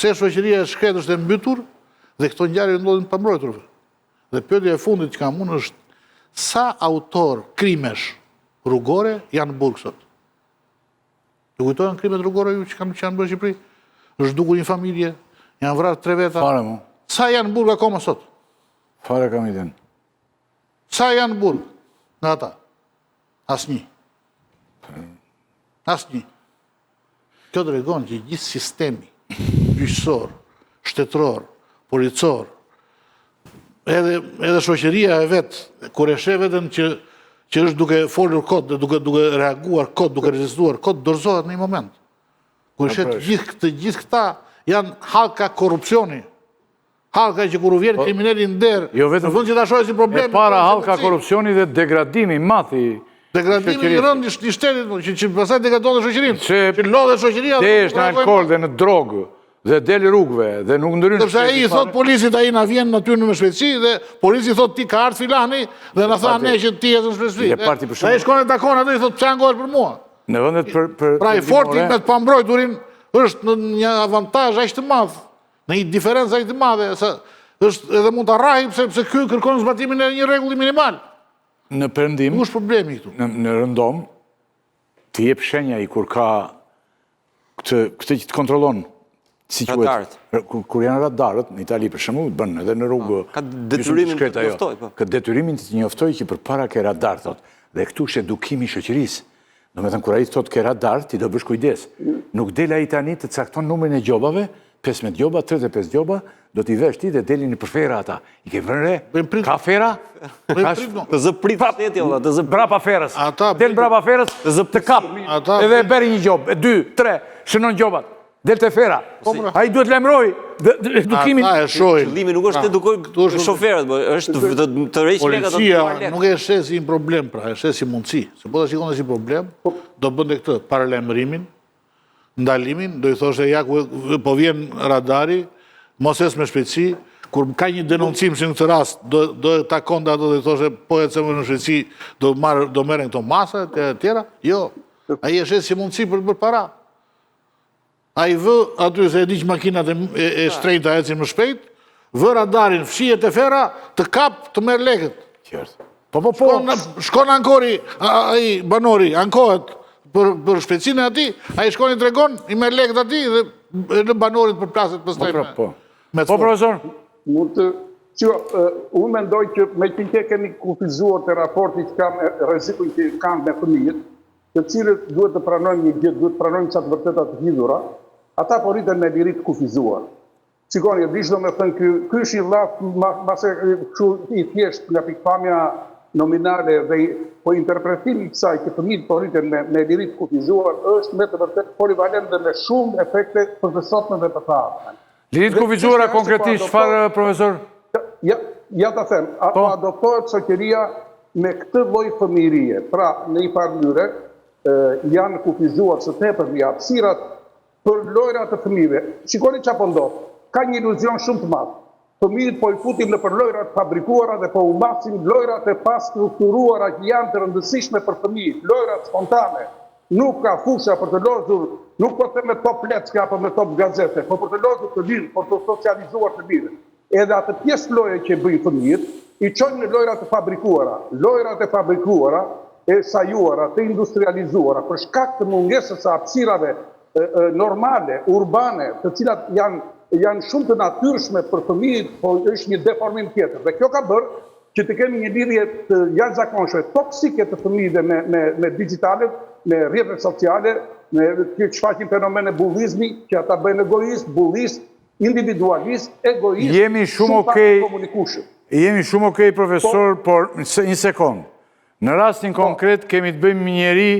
Pse shoqëria e shkretër është e mbytur dhe këto ngjarje ndodhin pa mbrojturve. Dhe pyetja e fundit që kam unë është sa autor krimesh rrugore janë në burg sot? Ju kujtojnë krimet rrugore ju që kanë bërë në Shqipëri? Është zhdukur një familje, janë vrarë 3 veta. Fare mo. Sa janë në burg akoma sot? Fare kam idenë. Sa janë në burg nga ata? Asnjë. Asnjë. Kjo tregon që gjithë sistemi gjyqësor, shtetëror, policor, edhe shoqëria e vet, kur e sheh veten që është duke folur kot dhe duke reaguar kot, duke rezistuar kot, dorëzohet në një moment. Kur e sheh të gjithë këta janë hallka korrupsioni. Hallka që kur u vjen kriminali në derë, në fund që ta shohë si problem. E para hallka korrupsioni dhe degradimi i madh i degradimi i rënd i shtetit, që pastaj degradon shoqërinë. Që lodhet shoqëria. Desh në alkool dhe në drogë. Dhe del rrugëve, dhe nuk ndryn. Sepse ai i thot polisit ai na vjen aty në shpejtësi dhe polici thot ti ka ardhur filani dhe na tha ne që ti je në shpejtësi. Ai shkon e takon atë i thot pse angohesh për mua. Në vendet për pra i forti me të pambrojturin është në një avantazh aq të madh, në një diferencë aq të madhe, se është edhe mund ta rrahim sepse ky kërkon zbatimin e një rregulli minimal. Në perëndim. Ku është problemi këtu? Në rëndom ti jep shenja i kur ka këtë që të kontrollon. Si quhet, kur janë radarët, në Itali për shembull, bën edhe në rrugë. Ka detyrimin të njoftoj, po. Ka detyrimin të njoftoj që përpara ke radar, thot. Dhe këtu është edukimi i shoqërisë. Domethënë kur ai thot ke radar, ti do bësh kujdes. Nuk del ai tani të cakton numrin e gjobave, 15 gjoba, 35 gjoba, do t'i vesh ti dhe delin për fera ata. I ke vënë re? Ka fera? Të zë prit shteti olla, të zë brapa ferës. Del brapa ferës, të kap. Edhe e beri një gjobë, 2, 3, shënon gjobat. del te fera. Ai duhet lajmëroj edukimin. Ata e shohin. Qëllimi nuk është të edukoj shoferët, është të rreq lekët Policia nuk e shes si një problem, pra, e shes si mundësi. Se po ta shikon si problem, do bënte këtë paralajmërimin, ndalimin, do i thoshe ja po vjen radari, mos es me shpejtësi, kur ka një denoncim si në këtë rast, do e takon ato do i thoshe po ecë me shpejtësi, do merren këto masa e tjera. Jo. Ai e shes si mundësi për para. Ai vë aty se e di që makinat e shtrenjta ecin më shpejt, vë radarin, fshihet e fera, të kap, të merr lekët. Qartë. Po. Shkon ankori, ai banori, ankohet për shpejtësinë e atij, ai shkon i tregon, i merr lekët atij dhe në banorit përplaset pastaj. Po, profesor. Mund të... Unë mendoj që me që kemi kufizuar të raportit që kam rrezikun që kanë me fëmijët, të cilët duhet të pranojmë një gjë, duhet të pranojmë qatë vërteta të hidhura, ata po rriten me liri të kufizuar. Shikoni, dish do me thënë, ky është i llaf, mase i thjesht nga pikpamja nominale dhe po interpretimi i kësaj që fëmijët po rriten me liri të kufizuar, është me të vërtet polivalent dhe me shumë efekte për të sotme dhe për të ardhmen. Liri të kufizuara konkretisht çfarë, profesor? Ja ta them, apo adoptohet shoqëria me këtë lloj fëmijërie. Pra, në një farë mënyrë janë kufizuar së tepër mbi hapësirat për lojrat të fëmijëve. Shikoni çfarë po ndodh. Ka një iluzion shumë të madh. Fëmijët po i futin në për lojrat fabrikuara dhe po u masin lojrat e pastrukturuara që janë të rëndësishme për fëmijët, lojrat spontane. Nuk ka fusha për të lozur, nuk po them me top lecka apo me top gazete, po për të lozur të lirë, për të socializuar të lirë. Edhe atë pjesë loje që bëjnë fëmijët, i çojnë në lojrat e fabrikuara. Lojrat e fabrikuara, e sajuara, të industrializuara, për shkak të mungesës së hapësirave normale, urbane, të cilat janë shumë të natyrshme për fëmijët, po është një deformim tjetër. Dhe kjo ka bërë që të kemi një lidhje të jashtëzakonshme toksike të fëmijëve me digitalet, me rrjetet sociale, me që shfaqin fenomene bullizmi, që ata bëjnë egoist, bullist, individualist, egoist, Jemi shumë komunikueshëm. Jemi shumë okej, profesor, por një sekond. Në rastin konkret kemi të bëjmë një njeri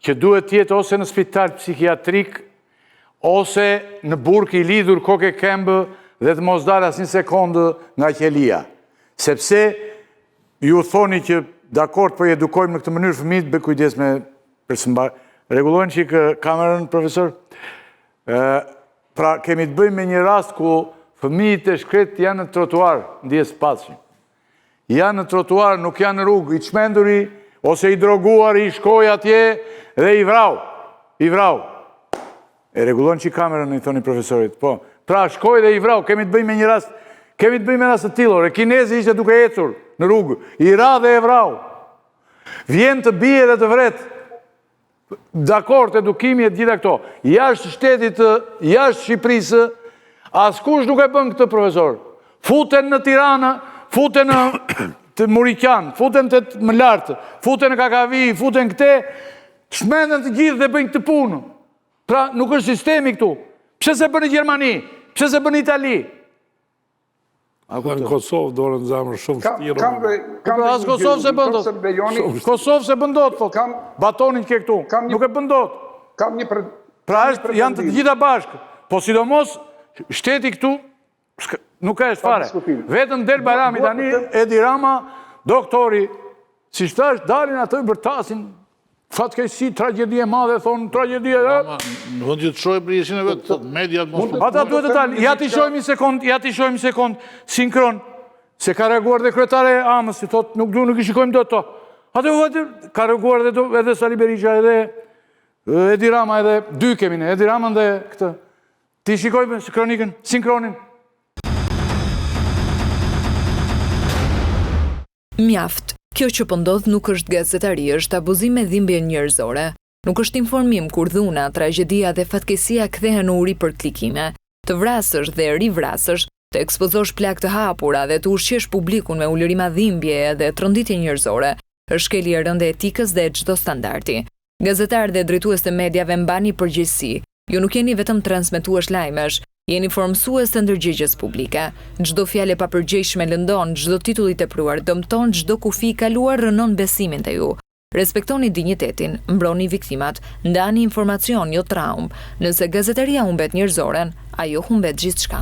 që duhet tjetë ose në spital psikiatrik, ose në burg i lidhur koke këmbë dhe të mos dalë asnjë sekondë nga qelia. Sepse ju thoni që dakord po i edukojmë në këtë mënyrë fëmijët, bëj kujdes me rregullojnë që kamerën, profesor. Pra kemi të bëjmë me një rast ku fëmijët e shkret janë në trotuar, ndjes pacshëm. Janë në trotuar, nuk janë në rrugë, i çmenduri ose i droguar, i shkoj atje dhe i vrau. E rregullon që kamerën, i thoni profesorit. Po, pra shkoj dhe i vrau, kemi të bëjmë me një rast, kemi të bëjmë me rast të tillor. E kinezi ishte duke ecur në rrugë, i ra dhe e vrau. Vjen të bie dhe të vret. Dakord, edukimi e gjitha këto. Jashtë shtetit, jashtë Shqipërisë, askush nuk e bën këtë, profesor. Futen në Tiranë, futen në të Muriqan, futen të më lartë, futen në Kakavi, futen këte, shmenden të gjithë dhe bëjnë këtë punë. Pra, nuk është sistemi këtu. Pse se bën në Gjermani? Pse se bën në Itali? Në Kosovë dorën zamër shumë shtirë. As Kosovë se bën dot. Kosovë se bën dot, thot. Batonin ke këtu. Nuk e bën dot. Pra janë të gjitha bashkë. Po sidomos shteti këtu nuk ka fare. Vetëm del Bajrami tani, Edi Rama, doktori, si thash, dalin atë i bërtasin. Fatkeqësi, tragjedie madhe, thonë tragjedie. Në vend që të shojë për jeshin e vetë, thot, mediat mos... Ata duhet të dalë, ja t'i shojmë një sekund, sinkron, se ka reaguar dhe kryetare Amës, si thot, nuk i shikojmë do të. Ata ka reaguar edhe Sali Berisha, edhe Edi Rama, edhe dy kemi ne, Edi Rama dhe këtë. Ti shikojmë kronikën, sinkronin. Mjaft. Kjo që po ndodh nuk është gazetari, është abuzim me dhimbje njerëzore. Nuk është informim kur dhuna, tragjedia dhe fatkesia kthehen në uri për klikime, të vrasësh dhe rivrasësh, të ekspozosh plak të hapura dhe të ushqesh publikun me ulërima dhimbje dhe tronditje njerëzore, është shkelje rënde etikës dhe çdo standardi. Gazetarë dhe drejtues të mediave mbani përgjegjësi. Ju nuk jeni vetëm transmetues lajmesh, jeni formësues të ndërgjegjes publike. Çdo fjalë e papërgjegjshme lëndon, çdo titull i tepruar dëmton, çdo kufi i kaluar rënon besimin te ju. Respektoni dinjitetin, mbroni viktimat, ndani informacion jo traumë. Nëse gazetaria humbet njerëzoren, ajo humbet gjithçka.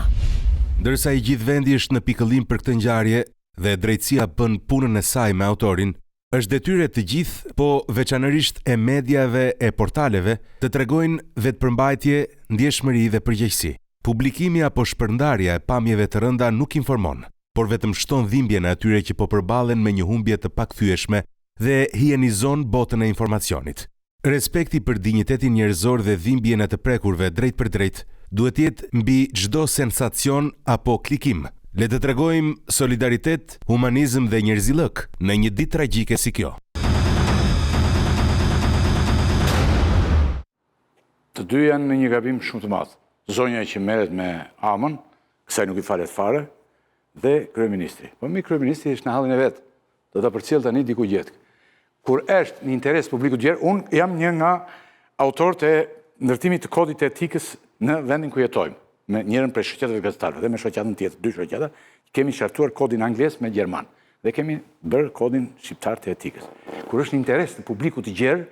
Ndërsa i gjithë vendi është në pikëllim për këtë ngjarje dhe drejtësia bën punën e saj me autorin, është detyrë të gjithë, po veçanërisht e mediave e portaleve, të tregojnë vetëpërmbajtje, ndjeshmëri dhe përgjegjësi. Publikimi apo shpërndarja e pamjeve të rënda nuk informon, por vetëm shton dhimbjen e atyre që po përballen me një humbje të pakthyeshme dhe hienizon botën e informacionit. Respekti për dinjitetin njerëzor dhe dhimbjen e të prekurve drejt për drejt duhet jetë mbi çdo sensacion apo klikim. Le të tregojmë solidaritet, humanizëm dhe njerëzillëk në një ditë tragjike si kjo. Të dy janë në një gabim shumë të madh. Zonja që merret me Amën, kësaj nuk i falet fare, dhe kryeministri. Po mi kryeministri është në hallin e vet. Do ta përcjell tani diku gjetë. Kur është në interes publikut gjerë, unë jam një nga autorët e ndërtimit të kodit të etikës në vendin ku jetojmë, me njërën prej shoqatave gazetarëve dhe me shoqatën tjetër, dy shoqata, kemi shartuar kodin angles me gjerman dhe kemi bërë kodin shqiptar të etikës. Kur është në interes të publikut të gjerë,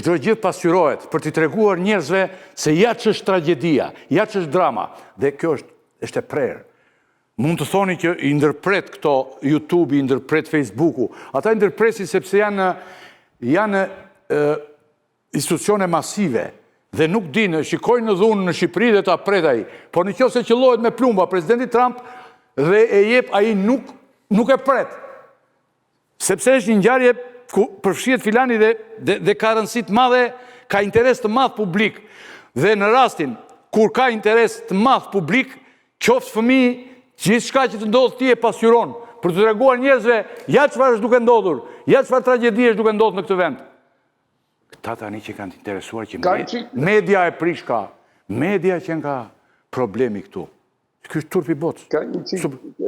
çdo gjë pasqyrohet për t'i treguar njerëzve se ja ç'është tragjedia, ja ç'është drama, dhe kjo është e prerë. Mund të thoni që i ndërpret këto YouTube, i ndërpret Facebooku. Ata i ndërpresin sepse janë institucione masive dhe nuk dinë, shikojnë në dhunë në Shqipëri dhe ta pret ai. Por në qoftë se qellohet me plumba presidenti Trump dhe e jep, ai nuk e pret. Sepse është një ngjarje ku përfshihet filani dhe ka rëndësi të madhe, ka interes të madh publik. Dhe në rastin kur ka interes të madh publik, qoftë fëmijë, gjithçka që të ndodhë ti e pasqyron për të treguar njerëzve ja çfarë është duke ndodhur, ja çfarë tragjedi është duke ndodhur në këtë vend. Këta tani që kanë të interesuar që media e prish ka, media që nga problemi këtu. Ky është turpi botës.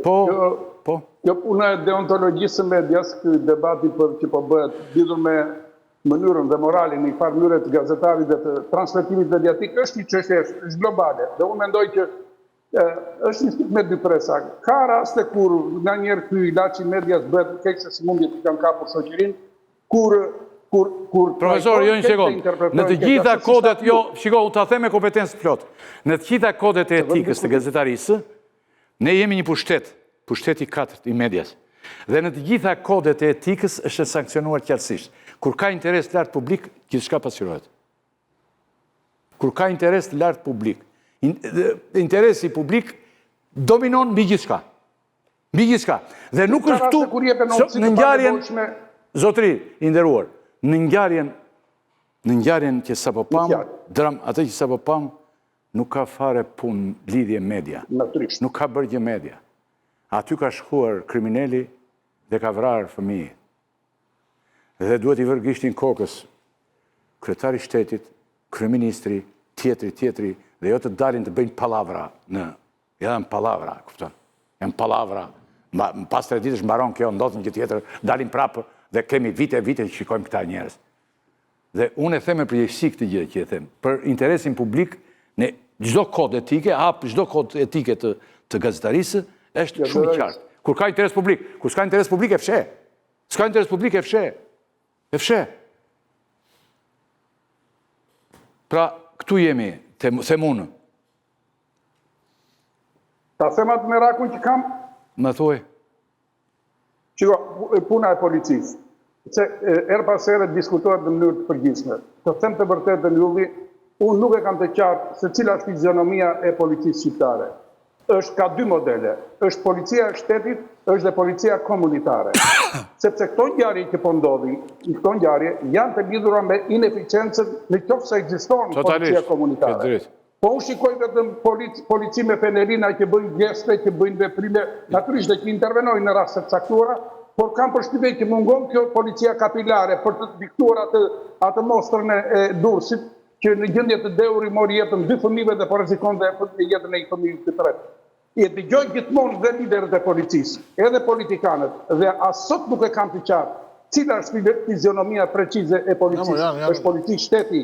Po. Kjo puna e deontologjisë së medias, ky debati që po bëhet lidhur me mënyrën dhe moralin në farë mënyre të gazetarit dhe të transmetimit mediatik është një çështje është globale. Dhe unë mendoj që është një stik me dy presa. Ka raste kur nga njerë ky ilaçi medias bëhet keq se sëmundjet që kanë kapur shoqërinë, kur profesor, jo një sekond. Në të gjitha kodet, shiko, unë ta them me kompetencë plot. Në të gjitha kodet e etikës të gazetarisë, ne jemi një pushteti 4 i medias. Dhe në të gjitha kodet e etikës është sankcionuar qartësisht. Kur ka interes të lartë publik, gjithçka pasqyrohet. Kur ka interes të lartë publik, interesi publik dominon mbi gjithçka. Mbi gjithçka. Dhe nuk është këtu në ngjarjen zotëri i nderuar, në ngjarjen që sapo pam, atë që sapo pam nuk ka fare punë lidhje media. Nuk ka bërgje media. Aty ka shkuar kriminali dhe ka vrarë fëmijë. Dhe duhet i vërë gishtin kokës kryetari i shtetit, kryeministri, tjetri, dhe jo të dalin të bëjnë palavra janë palavra, kupton? Janë palavra, pas 3 ditësh mbaron kjo, ndodhën që tjetër, dalin prapë dhe kemi vite që shikojmë këta njerëz. Dhe unë e them me përgjegjësi këtë gjë që e them, për interesin publik, në çdo kod etike, çdo kod etike të gazetarisë është shumë i qartë. Kur ka interes publik, kur s'ka interes publik e fsheh. S'ka interes publik e fsheh. E fsheh. Pra, këtu jemi, themunë. Ta themat me rakun që kam? Më thuaj. Qiko, puna e policisë. Se erë pas ere diskutohet në mënyrë të përgjithshme. Të them të vërtetë në ylli, unë nuk e kam të qartë se cila është fizionomia e policisë shqiptare. Ka 2 modele. Është policia e shtetit, është dhe policia komunitare. Sepse këto ngjarje që po ndodhin, këto ngjarje janë të lidhura me ineficiencën në qoftë se ekziston policia komunitare. Po unë shikoj vetëm polici me fenerina që bëjnë geste, që bëjnë veprime, natyrisht dhe që intervenojnë në raste të caktuara, por kam përshtypjen që mungon kjo policia kapilare për të diktuar atë mostrën e Durrësit, që në gjendje të dehuri mori jetën 2 fëmijëve dhe po rrezikon dhe jetën e një fëmijë të tretë. I dëgjoj gjithmonë dhe liderët e policisë, edhe politikanët, dhe as sot nuk e kam të qartë cila është fizionomia precize e policisë. Është polici shteti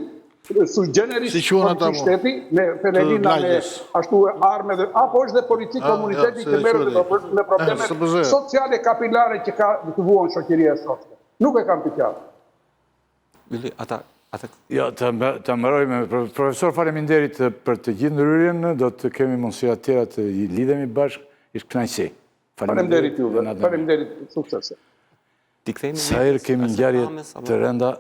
sui generis, polici shteti me fenerina, me ashtu arme, apo është dhe polici komuniteti që merret me probleme sociale kapilare që ka të vuan shoqëria sot. Nuk e kam të qartë. ata Ja, të mëroj me profesor faleminderit për të gjithë ndryrjen, do të kemi mundësi tjera të lidhemi bashkë, ishtë kënaqësi. Faleminderit juve, faleminderit, suksese. ti kthehemi Sa herë kemi ngjarje të rënda,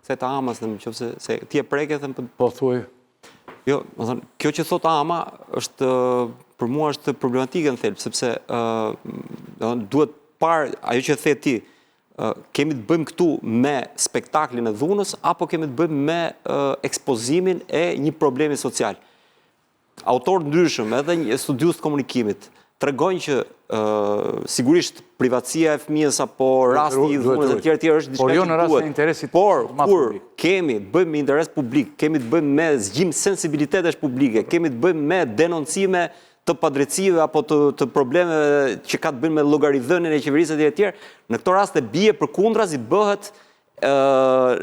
se të Amës, në qoftë se ti e preke them po thuaj. Jo, më thënë, kjo që thot Ama është për mua është problematike në thelb, sepse duhet parë ajo që the ti, kemi të bëjmë këtu me spektaklin e dhunës, apo kemi të bëjmë me ekspozimin e një problemi social. Autorë ndryshëm, edhe një studius të komunikimit, tregojnë që sigurisht privatësia e fëmijës apo rasti i dhunës e tjerë është diçka që duhet. Por kur kemi të bëjmë me interes publik, kemi të bëjmë me zgjim sensibilitetesh publike, kemi të bëjmë me denoncime të padrejtësive apo të problemeve që ka të bëjnë me llogaridhënien e qeverisë e tjerë, në këto raste bie përkundrazi bëhet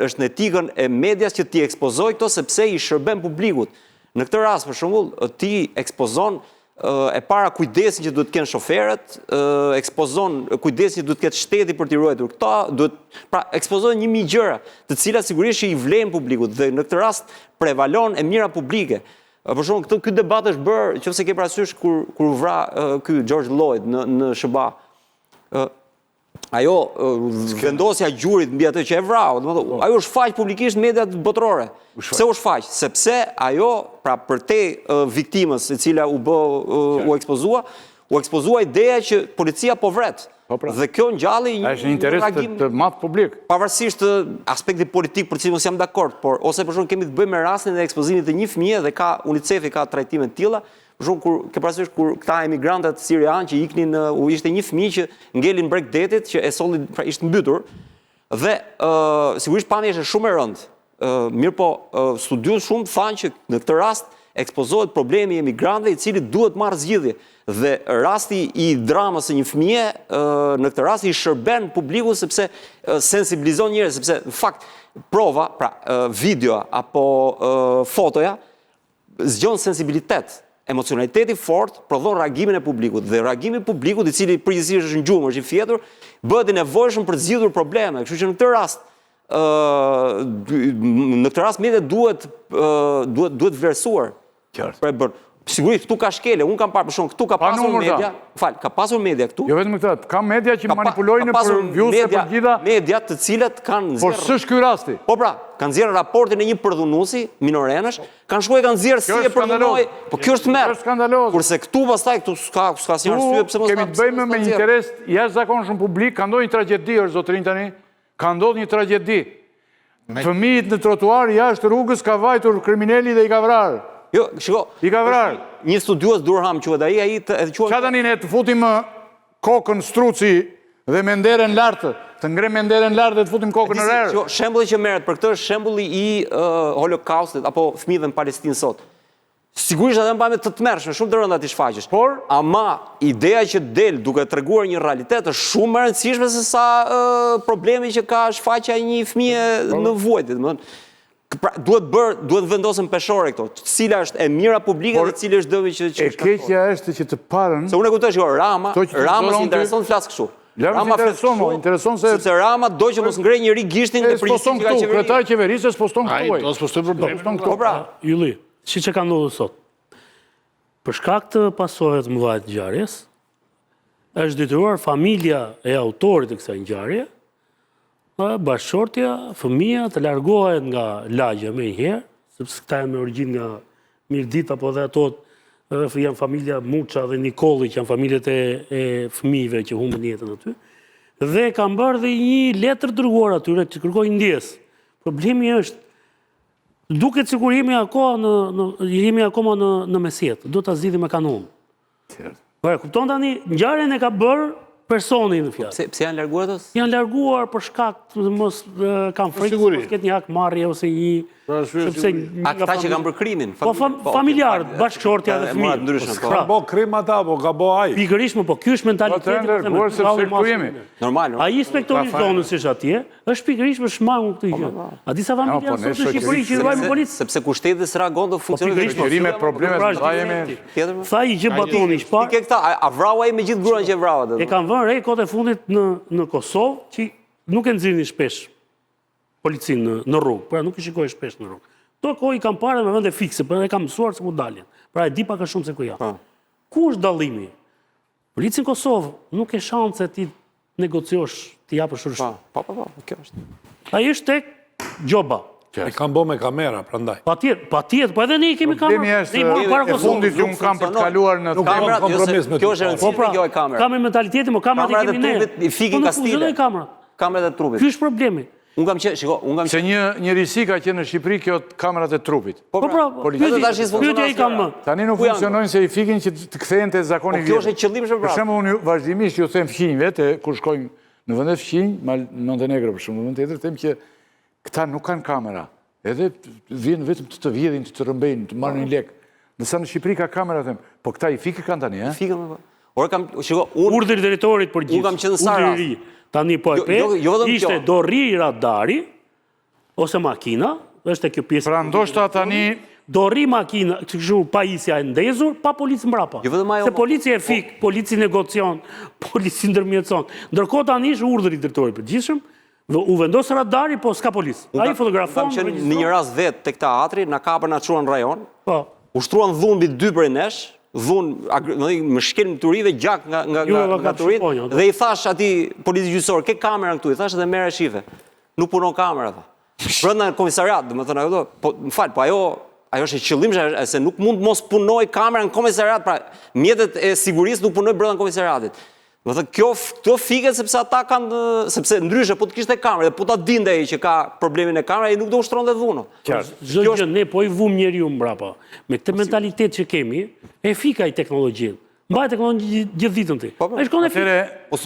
është në etikën e medias që ti ekspozoj këto sepse i shërben publikut. Në këtë rast, për shembull, ti ekspozon e para kujdesin që duhet të kenë shoferët, ekspozon kujdesin që duhet të ketë shteti për t'i ruajtur këta, pra ekspozon 1000 gjëra, të cilat sigurisht që i vlen publikut dhe në këtë rast prevalon e mira publike. Për shembull, ky debat është bërë, nëse ke parasysh kur vra ky George Lloyd në SBA. Ajo vendosja gjurit mbi atë që e vrau, ajo është faq publikisht në mediat botërore. Pse u shfaq? Sepse ajo, pra për te viktimës e cila u ekspozua ideja që policia po vret. Dhe kjo ngjalli është një interes të madh publik. Pavarësisht të aspektit politik për cilin jam dakord, por ose për shembull kemi të bëjmë me rastin e ekspozimit të një fëmie dhe ka UNICEF-i ka trajtime të tilla. Për shembull kur ke parasysh kur këta emigrantët sirian që iknin ishte një fëmijë që ngelin breg detit që e solli pra ishte mbytur dhe sigurisht pamja ishte shumë e rëndë. Mirë po studiues shumë thanë që në këtë rast ekspozohet problemi i emigrantëve i cili duhet marrë zgjidhje. Dhe rasti i dramës së një fëmie në këtë rast i shërben publiku sepse sensibilizon njerëz, sepse në fakt prova, pra videoa apo fotoja zgjon sensibilitet. Emocionaliteti fort prodhon reagimin e publikut dhe reagimi i publikut i cili përgjithsisht është ngjumë, është i fjetur, bëhet i nevojshëm për të zgjidhur probleme. Kështu që në këtë rast media duhet vlerësuar. Qartë. Sigurisht këtu ka shkele, unë kam parë për shkak këtu ka pasur media, ka pasur media këtu. Jo vetëm këtë, ka media që manipulojnë për vjuse për gjitha. Media të cilat kanë nxjerrë. Por s'është ky rasti. Po pra, kanë nxjerrë raportin e një përdhunuesi minorenësh, kanë shkuar kanë nxjerrë si e përdhunoi. Po kjo është merr. Është skandaloz. Kurse këtu pastaj këtu s'ka asnjë arsye pse mos kemi të bëjmë me interes jashtëzakonshëm publik, ka ndodhur një tragjedi zotërin tani, ka ndodhur një tragjedi. Fëmijët në trotuar jashtë rrugës ka vajtur kriminali dhe i ka vrarë. Jo, shiko. I ka vrarë. Një studiues Durham quhet ai edhe quhet. Çfarë tani ne të futim kokën struci dhe me nderën lart, të ngrem me nderën lart dhe të futim kokën në rrë. Shembulli që merret për këtë është shembulli i Holokaustit apo fëmijëve në Palestinë sot. Sigurisht atë mbajmë të tmerrshme, shumë të rënda ti shfaqesh. Por ama ideja që del duke treguar një realitet është shumë e rëndësishme se sa problemi që ka shfaqja e një fëmie në vuajtje, domethënë. Pra, duhet vendosën peshore këto, cila është e mira publike dhe cili është dëmi që e keqja është që të parën. Se unë e kuptoj që Rama s'intereson të flasë kështu. Rama intereson se sepse Rama do që mos ngrej njëri gishtin dhe përgjithësim që ka qeveria. Kretar qeverisë s'poston këtu. Ai do s'poston problem. Po pra, Ylli, siç e ka ndodhur sot. Për shkak të pasojave të mëdha të ngjarjes, është detyruar familja e autorit të kësaj ngjarje, bashkëshortja, fëmia të largohet nga lagja me njëherë, sepse këta janë me origjinë nga Mirdit apo dhe ato janë familja Muça dhe Nikolli, që janë familjet e fëmijëve që humbën jetën aty. Dhe kanë bërë dhe një letër dërguar atyre që kërkojnë ndjes. Problemi është duket sikur jemi akoma në mesjet, do ta zgjidhim me kanon. Po, kupton tani, ngjarjen e ka bërë personi në fjalë. Pse janë larguar ato? Janë larguar për shkak të mos kanë frikë mos ketë një hakmarrje ose një sepse ata që kanë bërë krimin. Po familjarët, bashkëshortja dhe fëmijët. Ka bo krim ata apo ka bo ai. Pikërisht, po ky është mentaliteti sepse këtu jemi. Normal. Ai inspektori i zonës që është atje, është pikërisht për shmangu këtë gjë. A disa familja sot në Shqipëri që vajnë me policë sepse kushteti s'ra gondo funksionojnë. Njëri me probleme të mëdha jemi. Tha i gjë batoni çfarë? Ke këta, a vrau ai me gjithë gruan që vrau atë? E kanë vënë re kohët e fundit në Kosovë që nuk e nxirrin shpesh policinë në rrugë, pra nuk i shikoj shpesh në rrugë. To kohë i kam parë me vende fikse, për e kam mësuar se ku dalin. Pra e di pak a shumë se ku janë. Ku është dallimi? Policia në Kosovë nuk e shanse ti negociosh, ti japësh rrugë. Po, kjo është. Ai është tek gjoba. E kam bo me kamera, prandaj. Patjetër, po edhe ne i kemi kamerë. Problemi është e fundit që unë kam për të kaluar në Kamerat, kompromis me kjo është e rëndësishme kjo e kamera. Kamerë mentaliteti, kamerat i kemi ne. Kamerat e trupit i fikin kastile. Kamerat e trupit. Ky është problemi. Unë kam qenë, se një risi ka qenë në Shqipëri kjo kamerat e trupit. Po pra, pyetja i kam më. Tani nuk funksionojnë se i fikin që të kthehen te zakoni vjetër. Kjo është e qëllimshme pra. Për shembull, unë vazhdimisht ju them fqinjve, kur shkojmë në vende fqinj, Montenegro për shembull, në vend tjetër, them që këta nuk kanë kamera. Edhe vjen vetëm të vjedhin, të rëmbejnë, të marrin lek. Ndërsa në Shqipëri ka kamera, them, po këta i fikë kanë tani, I fikën, po. Ora kam, shiko, urdhri i drejtorit përgjithshëm. Unë kam qenë në Saras. Tani po e pe, ishte do rri radari, ose makina, është e kjo pjesë. Pra ndoshta tani... Do rri makina, kështu pajisja e ndezur, pa policë mbrapa. Se policia e fik, polici negocion, polici ndërmjetëson. Ndërkohë tani është urdhri i drejtorit përgjithshëm, u vendos radari, po s'ka policë. Ai fotografon. Kam qenë në një rast vetë tek teatri, na kapën na çuan në rajon. Ushtruan dhumbi 2 prej nesh, më shkel më turive gjak nga turit, dhe i thash atij polici gjyqësor, ke kamerën këtu, i thash edhe merre shife. Nuk punon kamera tha. Brenda komisariat, domethënë ato, po më fal, po ajo është e qëllimshme, se nuk mund mos punoj kamera në komisariat, pra mjetet e sigurisë nuk punoj brenda komisariatit. Domethënë kjo fiket sepse ata kanë, sepse ndryshe po të kishte kamerë, po ta dinte ai që ka problemin e kamerës, ai nuk do ushtronte dhunë. Çdo gjë ne po i vum njeriu mbrapa. Me këtë mentalitet që kemi, e fika i teknologjinë. Mbaj teknologji gjithë ditën ti. Ai shkon e fik.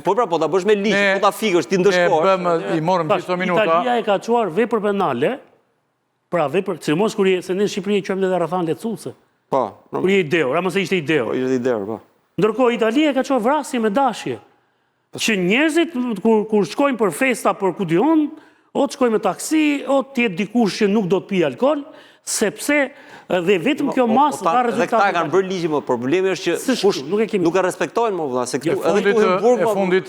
Po pra, po ta bësh me ligj, po ta fikësh ti ndëshkosh. I morëm 2 minuta. Italia e ka çuar vepër penale. Pra vepër, sidomos kur se ne në Shqipëri e quajmë edhe rrethana lehtësuese. Po. Kur je ideo, ra mos e ishte ideo. Po, ishte ideo, po. Ndërkohë Italia ka çuar vrasje me dashje. Që njerëzit kur shkojnë për festa për ku diun, o të shkojnë me taksi, o të jetë dikush që nuk do të pijë alkool, sepse dhe vetëm kjo masë ka rezultate. Dhe këta e kanë bërë ligjin, po problemi është që kush nuk e respektojnë më vëlla, se këtu edhe këtu në burg,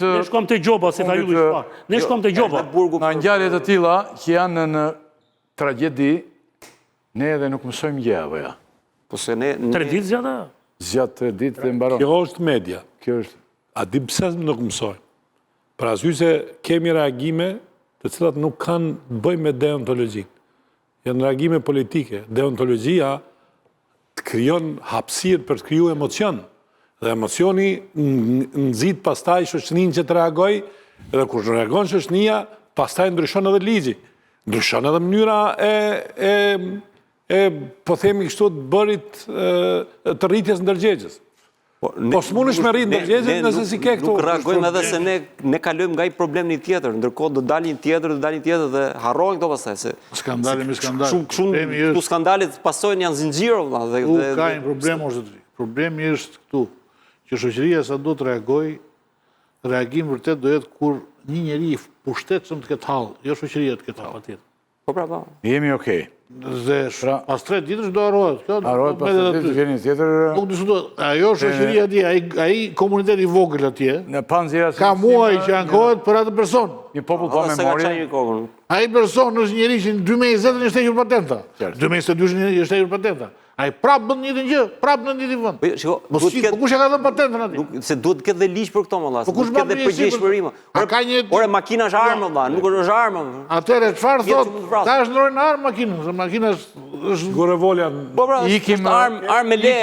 ne shkojmë te gjoba se tha ylli çfarë. Ne shkojmë te gjoba. Na ngjarje të tilla që janë në tragjedi, ne edhe nuk mësojmë gjë apo ja. Po se ne 3 ditë zgjata. Zgjat 3 ditë dhe mbaron. Kjo është media. Kjo është. A di pse nuk mësojmë? Pra arsye se kemi reagime të cilat nuk kanë të bëjnë me deontologjinë. Janë reagime politike. Deontologjia të krijon hapësirë për të krijuar emocion. Dhe emocioni nxit pastaj shoqërinë që të reagojë, dhe kur reagon shoqënia, pastaj ndryshon edhe ligji. Ndryshon edhe mënyra po themi kështu të bërit të rritjes ndërgjegjës. Po s'munësh me rritë ndërgjegjës nëse si ke këtu. Nuk reagojmë edhe se ne kalojmë nga i problem një tjetër, ndërkohë do dalin tjetër dhe harrojnë këto pastaj. Skandale me skandale. Këtu skandalet pasojnë janë zinxhiro. Ku ka një problem është të ri. Problemi është këtu, që shoqëria sa do të reagojë, reagim vërtet do jetë kur një njeri pushtetshëm të ketë hall, jo shoqëria të ketë hall. Po pra, po. Jemi okay. Dhe pas 3 ditësh do harrohet. Harrohet pas 3 ditësh vjen një tjetër. Nuk diskutohet. Ajo shoqëria atje, ai komuniteti i vogël atje. Në panzira ka muaj që ankohet për atë person. Një popull pa memorie. Ai person është njëri që në 2020 është hequr patenta. 2022 është hequr patenta. Ai prapë bën njëtin gjë, prapë në njëtin vend. Po kush e ka dhënë patentën atij? Se duhet të ketë dhe ligj për këto valla. Po kush ka dhe përgjegjësim? Ore makina është armë valla, nuk është armë. Atëre çfarë thot? Ta shndrojnë armë makinën, se makina është gorevolja. Po pra, ikim armë le,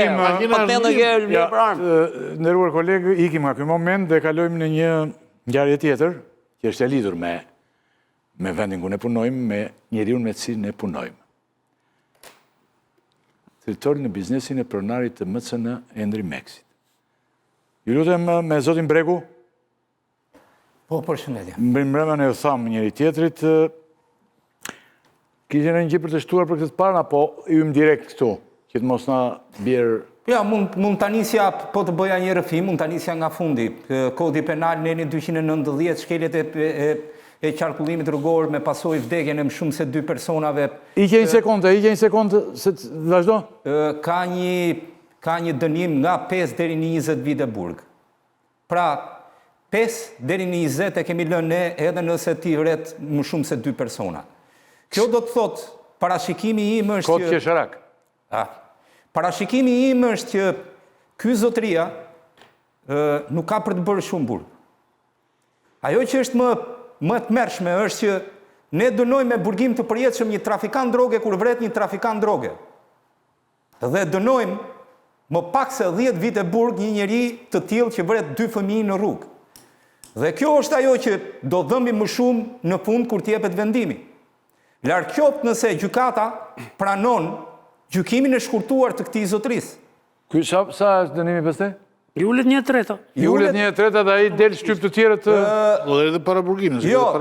patentë që për armë. Nderuar kolegë, ikim nga ky moment dhe kalojmë në një ngjarje tjetër, që është e lidhur me vendin ku ne punojmë, me njeriu me cilin ne punojmë. Drejtori në biznesin e pronarit të MCN Endri Meksit. Ju lutem me zotin Bregu. Po, përshëndetje. Mbrëmja ne u tham njëri tjetrit, kishte një gjë për të shtuar për këtë të parën, apo hym direkt këtu, që të mos na bjerë. Ja, mund ta nisja, po të bëja një rrëfim, mund ta nisja nga fundi. Kodi penal në 290 shkeljet e qarkullimit rrugor me pasojë vdekjen e më shumë se 2 personave. Ike një sekundë, se vazhdo. Ka një dënim nga 5 deri në 20 vite burg. Pra, 5 deri në 20 e kemi lënë ne edhe nëse ti vret më shumë se 2 persona. Kjo do të thotë, parashikimi im është Kot Qesharak. Parashikimi im është që ky zotëria nuk ka për të bërë shumë burg. Ajo që është më të mërshme është që ne dënojmë me burgim të përjetshëm një trafikant droge kur vret një trafikant droge. Dhe dënojmë më pak se 10 vite burg një njeri të tillë që vret 2 fëmijë në rrugë. Dhe kjo është ajo që do dhëmbi më shumë në fund kur t'jepet vendimi. Larg qoftë nëse gjykata pranon gjykimin e shkurtuar të këtij zotërisë. Ky sa është dënimi pastaj? I ulet 1/3. I ulet 1/3 dhe ai del shtyp të tjerët të... Do edhe para burgimit. Jo,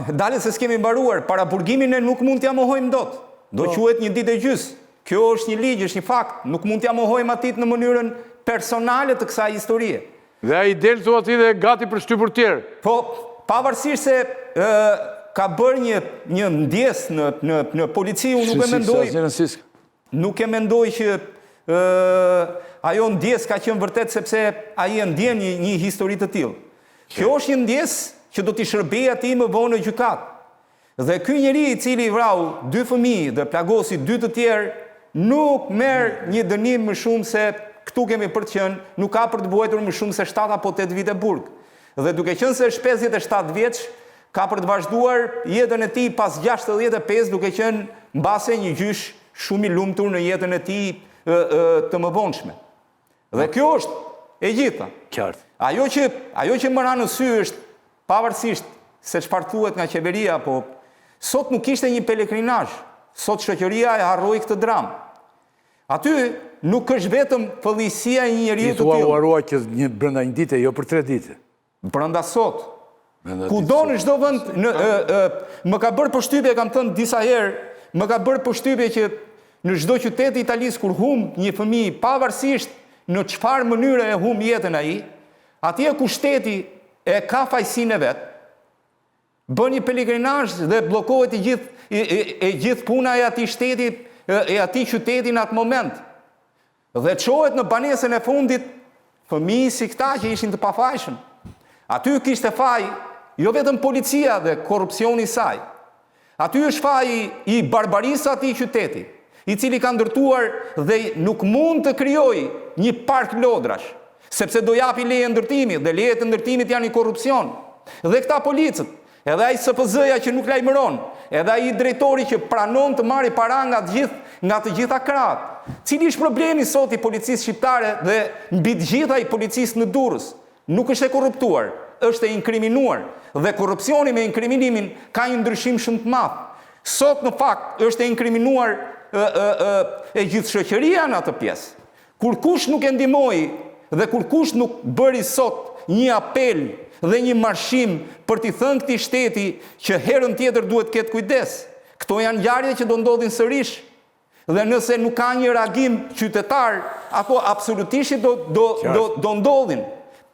dalë se s'kemi mbaruar, para burgimin ne nuk mund t'ja mohojmë dot. Do quhet një ditë e gjys. Kjo është një ligj, është një fakt, nuk mund t'ja mohojmë atit në mënyrën personale të kësaj historie. Dhe ai del thua ti dhe gati për shtypur tjerë. Po, pavarësisht se ka bërë një ndjes në polici, unë nuk e mendoj që ajo ndjes ka qenë vërtet sepse ai e ndjen një histori të tillë. Kjo është një ndjes që do t'i shërbejë atij më vonë në gjykat. Dhe ky njeri i cili vrau 2 fëmijë dhe plagosi 2 të tjerë nuk merr një dënim më shumë se këtu kemi për të qenë, nuk ka për të vuajtur më shumë se 7 apo 8 vite burg. Dhe duke qenë se është 57 vjeç, ka për të vazhduar jetën e tij pas 65 duke qenë mbase një gjysh shumë i lumtur në jetën e tij të mëvonshme. Dhe kjo është e gjitha. Qartë. Ajo që më ra në sy është, pavarësisht se çfarë thuhet nga qeveria, po sot nuk ishte një pelekrinazh. Sot shoqëria e harroi këtë dramë. Aty nuk është vetëm fëllësia e një njeriu të tillë. I thua u harrua që brenda një dite, jo për 3 ditë. Brenda sot. Kudo në çdo vend më ka bërë përshtypje, kam thënë disa herë, më ka bërë përshtypje që në çdo qytet të Italisë kur humb një fëmijë, pavarësisht në çfarë mënyre e humb jetën ai, atje ku shteti e ka fajsinë e vet, bën një pelegrinazh dhe bllokohet e gjithë puna e atij shteti, e atij qyteti në atë moment. Dhe çohet në banesën e fundit fëmijë si këta që ishin të pafajshëm. Aty kishte faj jo vetëm policia dhe korrupsioni i saj. Aty është faji i barbarisë atij qyteti, i cili ka ndërtuar dhe nuk mund të krijojë një park lodrash, sepse do japi leje ndërtimi dhe lejet e ndërtimit janë i korrupsion. Dhe këta policët, edhe ai SPZ-ja që nuk lajmëron, edhe ai drejtori që pranon të marrë para nga të gjitha krahët. Cili është problemi sot i policisë shqiptare dhe mbi të gjitha i policisë në Durrës? Nuk është e korruptuar, është e inkriminuar. Dhe korrupsioni me inkriminimin ka një ndryshim shumë të madh. Sot në fakt është e inkriminuar e gjithë shoqëria në atë pjesë. Kur kush nuk e ndihmoi dhe kur kush nuk bëri sot një apel dhe një marshim për t'i thënë këtij shteti që herën tjetër duhet ketë kujdes. Këto janë ngjarje që do ndodhin sërish. Dhe nëse nuk ka një reagim qytetar, apo absolutisht do ndodhin.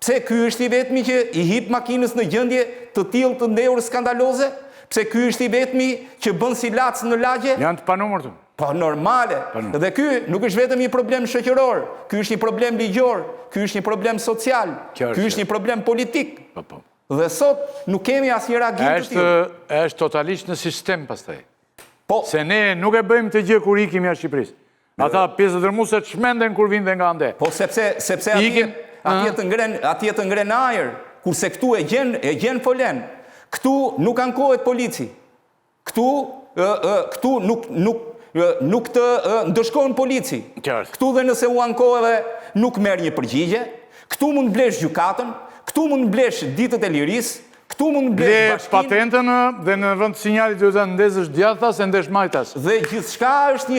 Pse ky është i vetmi që i hip makinës në gjendje të tillë të ndehur skandaloze? Pse ky është i vetmi që bën si lac në lagje? Janë të panumër. Po normale. Dhe ky nuk është vetëm një problem shoqëror, ky është një problem ligjor, ky është një problem social, ky është një problem politik. Dhe sot nuk kemi asnjë reagim të tillë. Është totalisht në sistem pastaj. Po, se ne nuk e bëjmë të gjë kur ikim jashtë Shqipërisë. Ata pjesë dërmuese çmenden kur vinë nga ande. Po sepse atje të ngren ajër, kurse këtu e gjen folen. Këtu nuk ankohet polici. Këtu nuk të ndëshkon polici. Këtu dhe nëse u ankoheve nuk merr një përgjigje. Këtu mund blesh gjykatën, këtu mund blesh ditët e lirisë, këtu mund blesh bashkimin. Patentën dhe në vend të sinjalit duhet të ndezësh djathtas e ndesh majtas. Dhe gjithçka është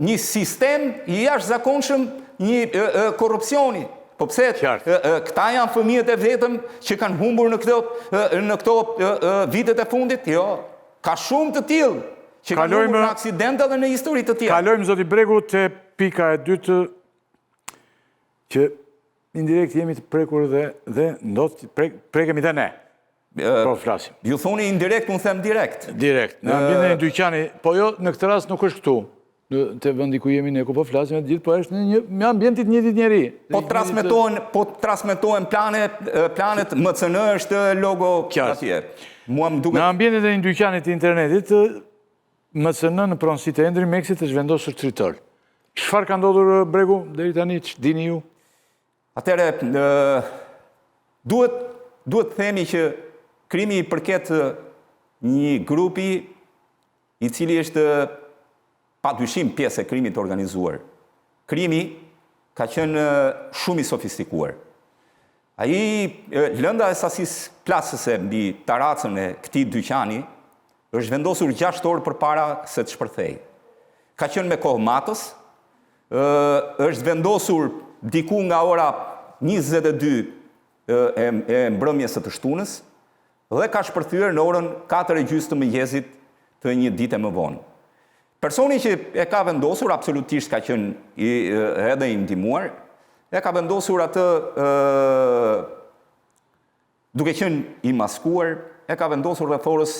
një sistem i jashtëzakonshëm, një korrupsioni. Po pse? Këta janë fëmijët e vetëm që kanë humbur në këto vitet e fundit? Jo. Ka shumë të tillë që kanë humbur në aksidente dhe në histori të tjera. Kalojmë zoti Bregu te pika e dytë që indirekt jemi të prekur dhe ndodh prekemi dhe ne. Po flasim. Ju thoni indirekt, unë them direkt. Direkt. Në ambientin e dyqani, po jo në këtë rast nuk është këtu. Te vendi ku jemi ne ku po flasim atë gjithë, po është në ambientit një ditë njeri. Po transmetohen planet MCN është logo atje. Mua më duket Në ambientet e një dyqanit të internetit, MCN në pronësitë e Endri Meksit është vendosur tritër. Çfarë ka ndodhur Bregu deri tani, dini ju? Atëre, duhet themi që krimi i përket një grupi i cili është pa dyshim pjesë e krimit organizuar. Krimi ka qenë shumë i sofistikuar. Lënda e sasisë plasëse mbi taracën e këtij dyqani është vendosur 6 orë përpara se të shpërthej. Ka qenë me kohë matës, është vendosur diku nga ora 22 e mbrëmjes së të shtunës dhe ka shpërthyer në orën 4:30 të mëngjesit të një dite më vonë. Personi që e ka vendosur absolutisht ka qenë edhe i ndihmuar, e ka vendosur atë duke qenë i maskuar, e ka vendosur rreth orës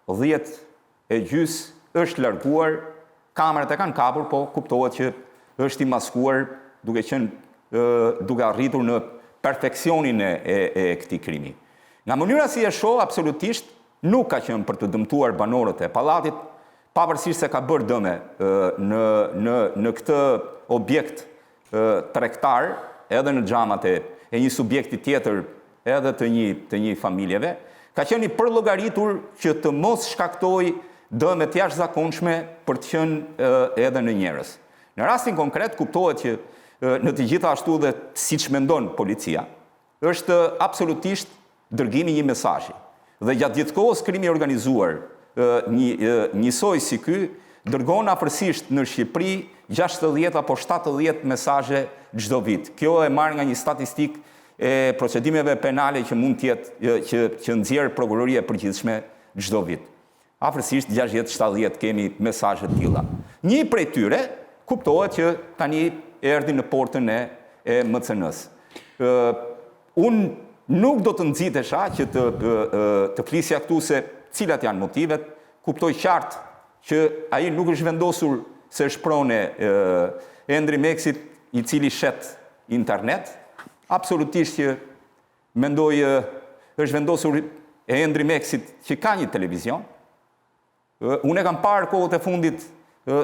10:30, është larguar, kamerat e kanë kapur, po kuptohet që është i maskuar duke arritur në perfeksionin e këtij krimi. Nga mënyra si e shoh, absolutisht nuk ka qenë për të dëmtuar banorët e pallatit, pavarësisht se ka bërë dëme në këtë objekt tregtar, edhe në xhamat e një subjekti tjetër, edhe të një familjeve, ka qenë i përllogaritur që të mos shkaktoj dëme të jashtëzakonshme për të qenë edhe në njerëz. Në rastin konkret kuptohet që në të gjitha ashtu dhe siç mendon policia, është absolutisht dërgimi një mesazhi. Dhe gjatë gjithë kohës krimi organizuar njësoj si ky dërgon afërsisht në Shqipëri 60 apo 70 mesazhe çdo vit. Kjo e marr nga një statistik e procedimeve penale që mund të jetë që nxjerr prokuroria e përgjithshme çdo vit. Afërsisht 60-70 kemi mesazhe të tilla. Një prej tyre kuptohet që tani erdhi në portën e MCN-s. Unë nuk do të nxitesha që të flisja këtu se cilat janë motivet, kuptoj qartë që ai nuk është vendosur se është pronë e Endri Meksit i cili shet internet, absolutisht që mendoj është vendosur e Endri Meksit që ka një televizion. Unë e kam parë kohët e fundit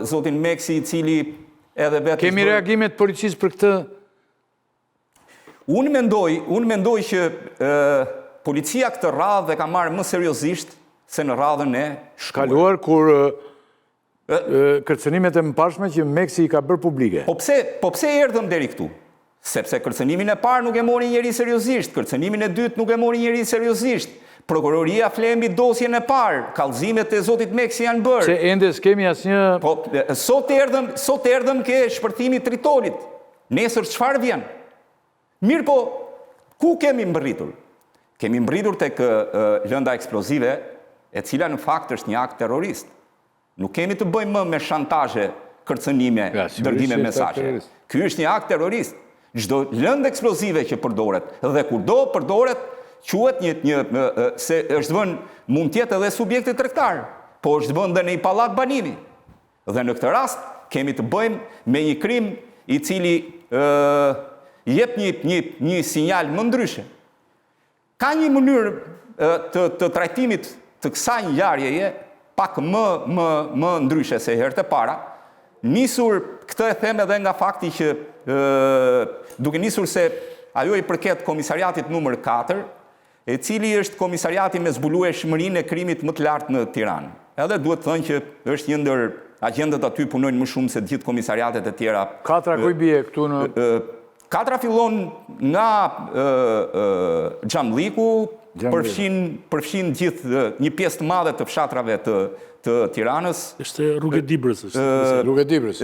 zotin Meksi i cili edhe vetë... Kemi reagimet policisë për këtë? Unë mendoj që policia këtë radhë e ka marrë më seriozisht se në radhën e shkaluar kur kërcënimet e mëparshme që Meksi i ka bërë publike. Po pse erdhëm deri këtu? Sepse kërcënimin e parë nuk e mori njeri seriozisht, kërcënimin e dytë nuk e mori njeri seriozisht. Prokuroria fle mbi dosjen e parë, kallëzimet e zotit Meksi janë bërë. Se ende s'kemi asnjë... Po sot erdhëm ke shpërthimi tritolit. Nesër çfarë vjen? Mirë po, ku kemi mbërritur? Kemi mbërritur tek lënda eksplozive, e cila në fakt është një akt terrorist. Nuk kemi të bëjmë më me shantazhe, kërcënime, dërgime mesazhe. Ky është një akt terrorist. Çdo lëndë eksplozive që përdoret dhe kurdo përdoret, quhet se është vënë, mund të jetë edhe subjekti tregtar, po është vënë dhe në një pallat banimi. Dhe në këtë rast kemi të bëjmë me një krim i cili jep një sinjal më ndryshe. Ka një mënyrë të trajtimit të kësaj ngjarjeje pak më ndryshe se herët e para. Nisur këtë e them edhe nga fakti që duke nisur se ajo i përket komisariatit numër 4, e cili është komisariati me zbulueshmërinë e krimit më të lartë në Tiranë. Edhe duhet thënë që është një ndër agjendët aty punojnë më shumë se të gjithë komisariatet e tjera. 4 ku i bie këtu në 4 fillon nga Xhamlliku, përfshin gjithë një pjesë të madhe të fshatrave të Tiranës. Është Rrugë e Dibrës. Rrugë e Dibrës.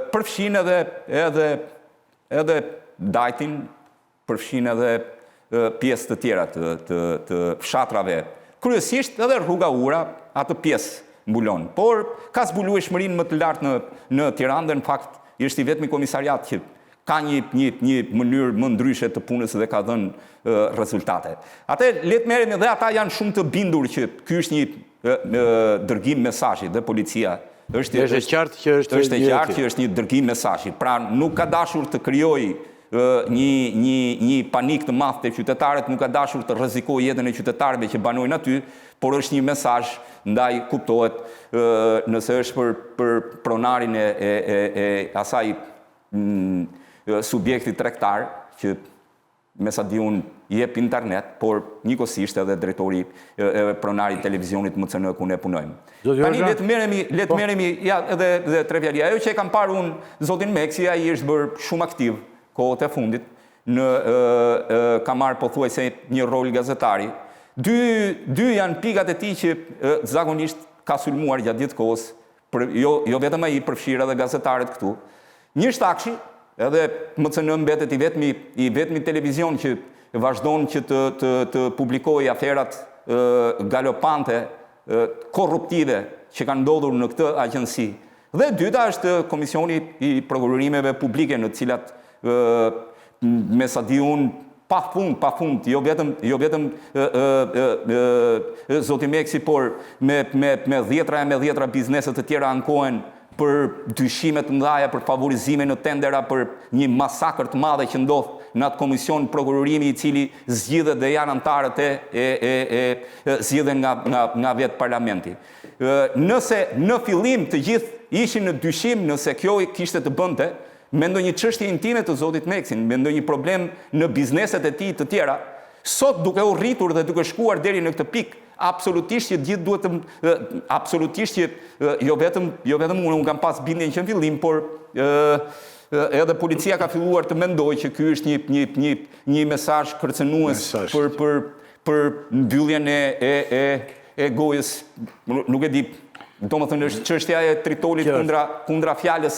Përfshin edhe Dajtin, përfshin edhe pjesë të tjera të fshatrave. Kryesisht edhe Rruga Ura, atë pjesë mbulon. Por ka zbulueshmërinë më të lartë në Tiranë dhe në fakt është i vetmi komisariat që ka një mënyrë më ndryshe të punës dhe ka dhënë rezultate. Atë letë merremi dhe ata janë shumë të bindur që ky është një dërgim mesazhi dhe policia është qartë që është një dërgim mesazhi. Pra nuk ka dashur të krijojë një panik të madh te qytetarët, nuk ka dashur të rrezikojë jetën e qytetarëve që banojnë aty, por është një mesazh ndaj kuptohet nëse është për pronarin e asaj subjekti tregtar që me sa di unë jep internet, por njëkohësisht edhe drejtori pronari televizionit MCN ku ne punojmë. Tani le të merremi ja edhe tre fjali. Ajo që e kam parë unë zotin Meksi, ai është bërë shumë aktiv kohët e fundit ka marrë pothuajse një rol gazetari. Dy janë pikat e tij që zakonisht ka sulmuar gjatë gjithë kohës, jo vetëm ai, përfshirë edhe gazetarët këtu. Një shtakshi, edhe MCN mbetet i vetmi televizion që vazhdon që të publikojë aferat galopante, korruptive që kanë ndodhur në këtë agjensi. Dhe dyta është Komisioni i Prokurorimeve Publike, në të cilat me sa di unë pa fund, jo vetëm zoti Meksi, por me dhjetra bizneset të tjera ankohen për dyshime të mëdha, për favorizime në tendera, për një masakër të madhe që ndodh në atë komision prokurorimi i cili zgjidhet dhe janë antarët zgjidhen nga vetë parlamenti. Nëse në fillim të gjithë ishin në dyshim nëse kjo kishte të bënte me ndonjë çështje intime të zotit Meksin, me ndonjë problem në bizneset e tij të tjera, sot duke u rritur dhe duke shkuar deri në këtë pikë, absolutisht që gjithë duhet të absolutisht që jo vetëm unë kam pas bindjen që në fillim, por edhe policia ka filluar të mendojë që ky është një mesazh kërcënues për mbylljen e gojës, nuk e di. Domethënë është çështja e tritolit kundra fjalës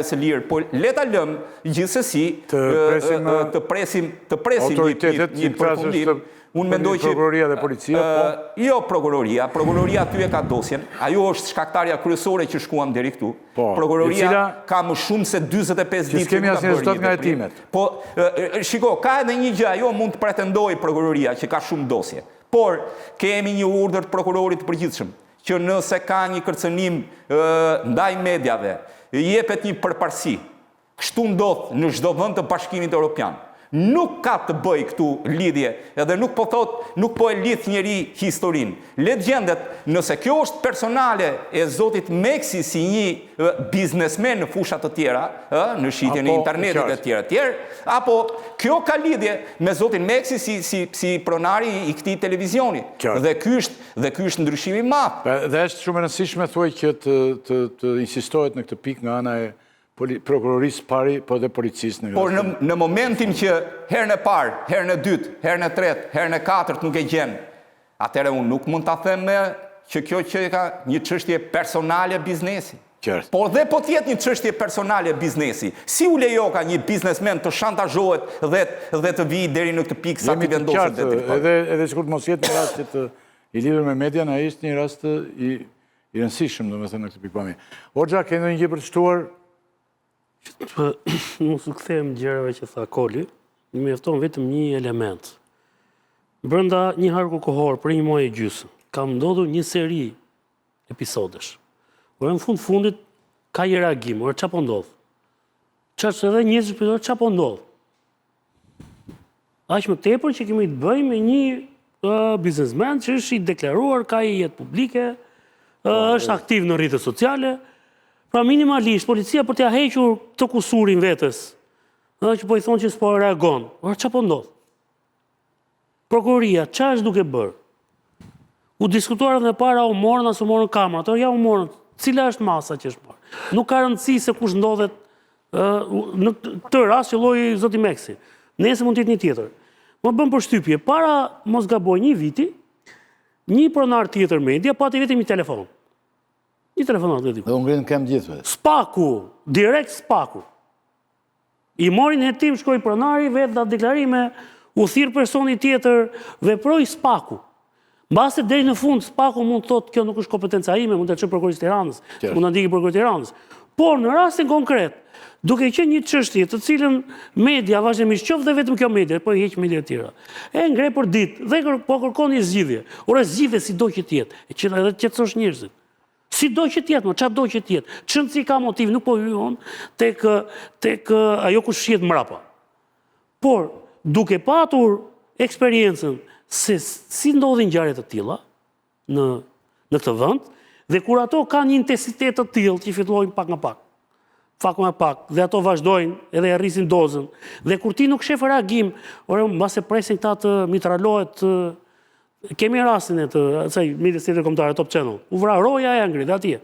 së lirë, por le ta lëm gjithsesi të presim një përfundim. Unë mendoj që prokuroria dhe policia, jo prokuroria aty e ka dosjen. Ajo është shkaktarja kryesore që shkuam deri këtu. Prokuroria ka më shumë se 45 ditë që kemi asnjë rezultat nga hetimet. Po shiko, ka edhe një gjë, ajo mund të pretendojë prokuroria që ka shumë dosje. Por kemi një urdhër të prokurorit të përgjithshëm që nëse ka një kërcënim ndaj mediave, jepet një përparësi. Kështu ndodh në çdo vend të Bashkimit Evropian. Nuk ka të bëj këtu lidhje, edhe nuk po e lidh njeri historinë. Le të gjendet, nëse kjo është personale e zotit Meksi si një biznesmen në fushat të tjera, në shitjen e internetit e tjerë, apo kjo ka lidhje me zotin Meksi si pronari i këtij televizioni. Dhe ky është ndryshimi i madh. Dhe është shumë e rëndësishme thuaj që të insistohet në këtë pikë nga ana e prokurorisë pari, po dhe policisë në Por në momentin që herën e parë, herën e dytë, herën e tretë, herën e katërt nuk e gjen, atëherë unë nuk mund ta them që kjo që ka një çështje personale biznesi. Por dhe po t'jetë një çështje personale biznesi. Si u lejo ka një biznesmen të shantazhohet dhe të vijë deri në këtë pikë sa ti vendoset detyrat. Edhe sikur të mos jetë një rast që i lidhur me median, ai është një rast i rëndësishëm, domethënë në këtë pikpamje. Hoxha, ke ndonjë gjë për të shtuar? Mos u kthehem gjërave që tha Koli, më mjafton vetëm një element. Brenda një harku kohor për një muaj e gjysmë, kam ndodhur një seri episodesh. Por në fundit ka një reagim, or çfarë po ndodh? Çfarë edhe njerëzit pyetën çfarë po ndodh? Aq më tepër që kemi të bëjmë me një biznesmen që është i deklaruar, ka një jetë publike, është aktiv në rrjetet sociale. Pra minimalisht, policia për t'ja hequr të kusurin vetës, që po i thonë që s'po reagon, por çfarë po ndodh? Prokuroria, çfarë është duke bërë? U diskutuar edhe para u morën as u morën kamera, ato ja u morën, cila është masa që është marrë? Nuk ka rëndësi se kush ndodhet në këtë rast që lloji zoti Meksi. Nesër mund të jetë një tjetër. Më bën përshtypje, para mos gaboj një viti, një pronar tjetër media pati vetëm një telefon. Një telefonat dhe unë ngrinë kem gjithve. Spaku, direkt Spaku. I morin hetim, shkoj pronari, vetë da deklarime, u thirë personi tjetër, veproj Spaku. Mbase deri në fund, Spaku mund të thotë, kjo nuk është kompetenca ime, mund të çojë prokurorisë Tiranës, mund të ndikë prokurorisë Tiranës. Por në rastin konkret, duke qenë një çështje të cilën media vazhdimisht qoftë dhe vetëm kjo media, po i heq media të tjera. E ngre për ditë dhe po kërkon një zgjidhje. Ora zgjidhje sido që të jetë, edhe qetësosh njerëzit. Si do që tjetë, më, qatë do që tjetë. Qënë si ka motiv, nuk po hyon tek ajo ku shqiet mrapa. Por, duke patur eksperiencën se si ndodhin ngjarje të tilla në këtë vend, dhe kur ato kanë një intensitet të tillë që fillojnë pak nga pak, dhe ato vazhdojnë edhe e rrisin dozën, dhe kur ti nuk shef reagim, mbas e presin këta të mitralohet, kemi rastin e të midis tjetër kombëtare Top Channel, u vra roja e ngrit atje.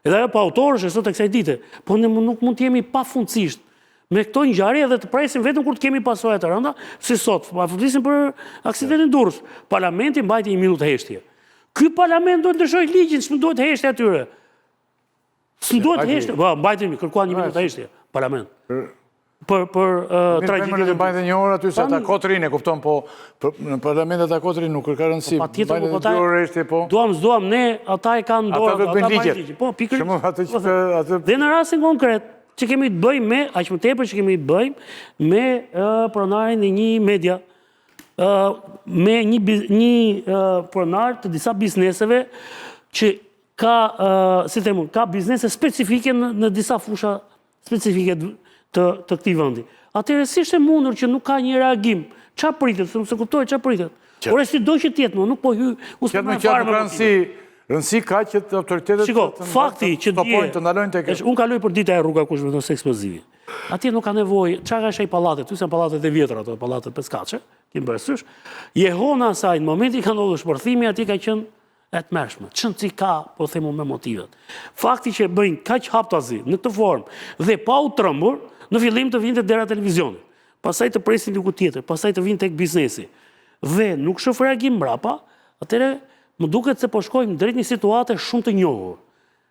Edhe ajo pa autorësh sot e kësaj dite, po ne nuk mund të jemi pafundësisht me këto ngjarje dhe të presim vetëm kur të kemi pasoja të rënda, si sot, pa flisim për aksidentin Durrës. Parlamenti mbajti 1 minutë heshtje. Ky parlament duhet të ndryshojë ligjin, s'më duhet heshtje atyre. S'më duhet heshtje, mbajtemi, kërkuan 1 minutë heshtje, parlament. Për tragjedin e mbajnë 1 orë aty se ata kotrin e kupton, po në parlamentet ata kotrin nuk ka rëndësi. Patjetër, po ata duam ne, ata e kanë dorë, ata do të bëjnë ligjet. Po, pikërisht. Dhe në rastin konkret që kemi të bëjmë me, aq më tepër që kemi të bëjmë me pronarin e një media, me një pronar të disa bizneseve që ka biznese specifike në disa fusha specifike të këtij vendi. Atëherë si është e mundur që nuk ka një reagim? Çfarë pritet? Se kuptoj çfarë pritet. Por si do që tjetë, nuk po hy, unë s'po marr fare me rëndësi ka që të autoritetet Shiko, fakti që të ndalojnë tek. Unë kaloj për dita e Rruga Kushme ose eksplozivi. Atje nuk ka nevojë, çka ka ai pallatet, ty janë pallatet e vjetra ato, pallatet peskaçe, kim parasysh. Jehona asaj në momentin ka ndodhur shpërthimi, atje ka qenë e tmerrshme. Ç'ti ka, po themu me motivet. Fakti që bëjnë kaq haptazi në këtë formë dhe pa u trembur, në fillim të vinte dera televizionit. Pastaj të presin diku tjetër, pastaj të vinë tek biznesi. Dhe nuk shoh reagim mbrapa, atëre më duket se po shkojmë drejt një situate shumë të njohur,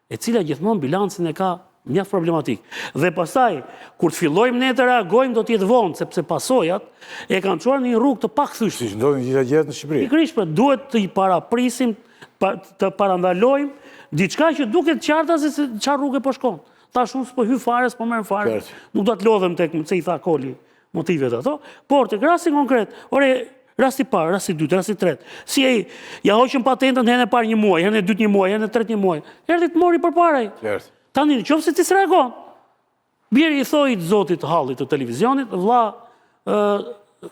e cila gjithmonë bilancin e ka mjaft problematik. Dhe pastaj, kur të fillojmë ne të reagojmë, do t'jetë vonë, sepse pasojat e kanë çuar në një rrugë të pakthyeshme. Si ndodhin gjitha gjërat në Shqipëri. Pikërisht, po duhet të i paraprisim, të parandalojmë diçka që duket qarta se çfarë rrugë po shkon. Tash unë s'po hy fare, s'po merr fare. Nuk do të lodhem tek se i tha Koli motivet ato, por tek rasti konkret, rasti parë, rasti dytë, rasti tretë. Si ja hoqën patentën herën e parë 1 muaj, herën e dytë 1 muaj, herën e tretë 1 muaj. Erdhi të mori përpara ai. Tani nëse ti s'reagon. Bjeri i thoi të zotit hallit të televizionit, vlla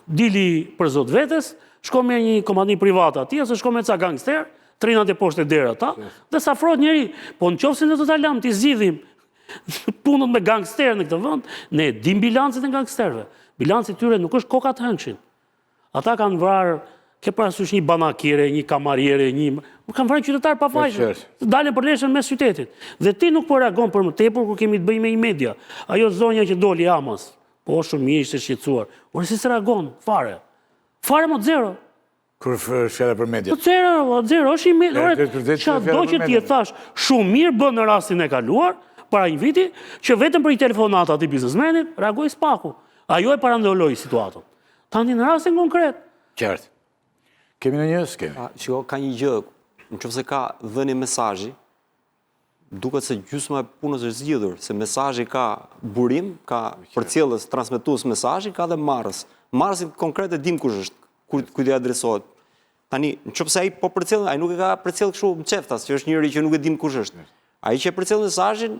dili për zot vetes, shko me një kompani private atje, ose shko me ca gangster, trinat e poshtë dera ata, dhe sa afrohet njëri. Po nëse ne do ta lam ti zgjidhim punën me gangster në këtë vend, ne dim bilancin e gangsterëve. Bilanci tyre nuk është koka të hënçin. Ata kanë vrarë, ke parasysh një banakire, një kamariere, kanë vrarë qytetar pa fajshëm, dalën për leshën mes qytetit. Dhe ti nuk po reagon për më tepër kur kemi të bëjmë me një media. Ajo zonja që doli Amas, po shumë mirë ishte shqetësuar. Por si s'reagon fare? Fare më zero. Kur fjala për media. Po zero, është i mirë. Çfarë do që ti e thash, shumë mirë bën në rastin e kaluar, para një viti, që vetëm për i telefonat ati biznesmenit, reagoj spaku. Ajo e parandoloi situatën. Tani në rastin konkret. Qartë. Kemi në një, s'kemi. Shiko, ka një gjë, nëse ka dhënie mesazhi, duket se gjysma e punës është zgjidhur, se mesazhi ka burim, ka përcjellës, transmetues mesazhi, ka dhe marrës. Marrësi konkret e dim kush është, kujt i adresohet. Tani, nëse ai po përcjell, ai nuk e ka përcjell kështu në çeftas, që është njëri që nuk e dim kush është. Ai që e përcjell mesazhin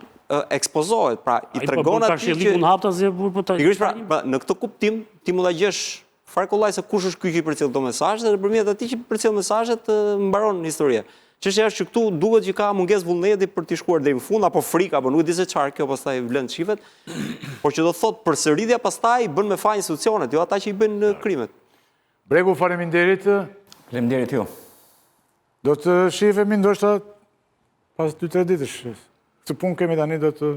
ekspozohet, pra i tregon atij që pikërisht pra në këtë kuptim ti mund ta gjesh farkollaj se kush është ky që i përcjell këto mesazhe dhe nëpërmjet atij që përcjell mesazhet mbaron historia. Çështja është që këtu duket që ka mungesë vullneti për të shkuar deri në fund apo frikë apo nuk e di se çfarë, kjo pastaj vlen shifet, por që do thotë përsëritja pastaj bën me faj institucionet, jo ata që i bëjnë krimet. Bregu, faleminderit. Faleminderit ju. Do të shihemi ndoshta pas 2-3 ditësh. Këtë punë kemi tani, do të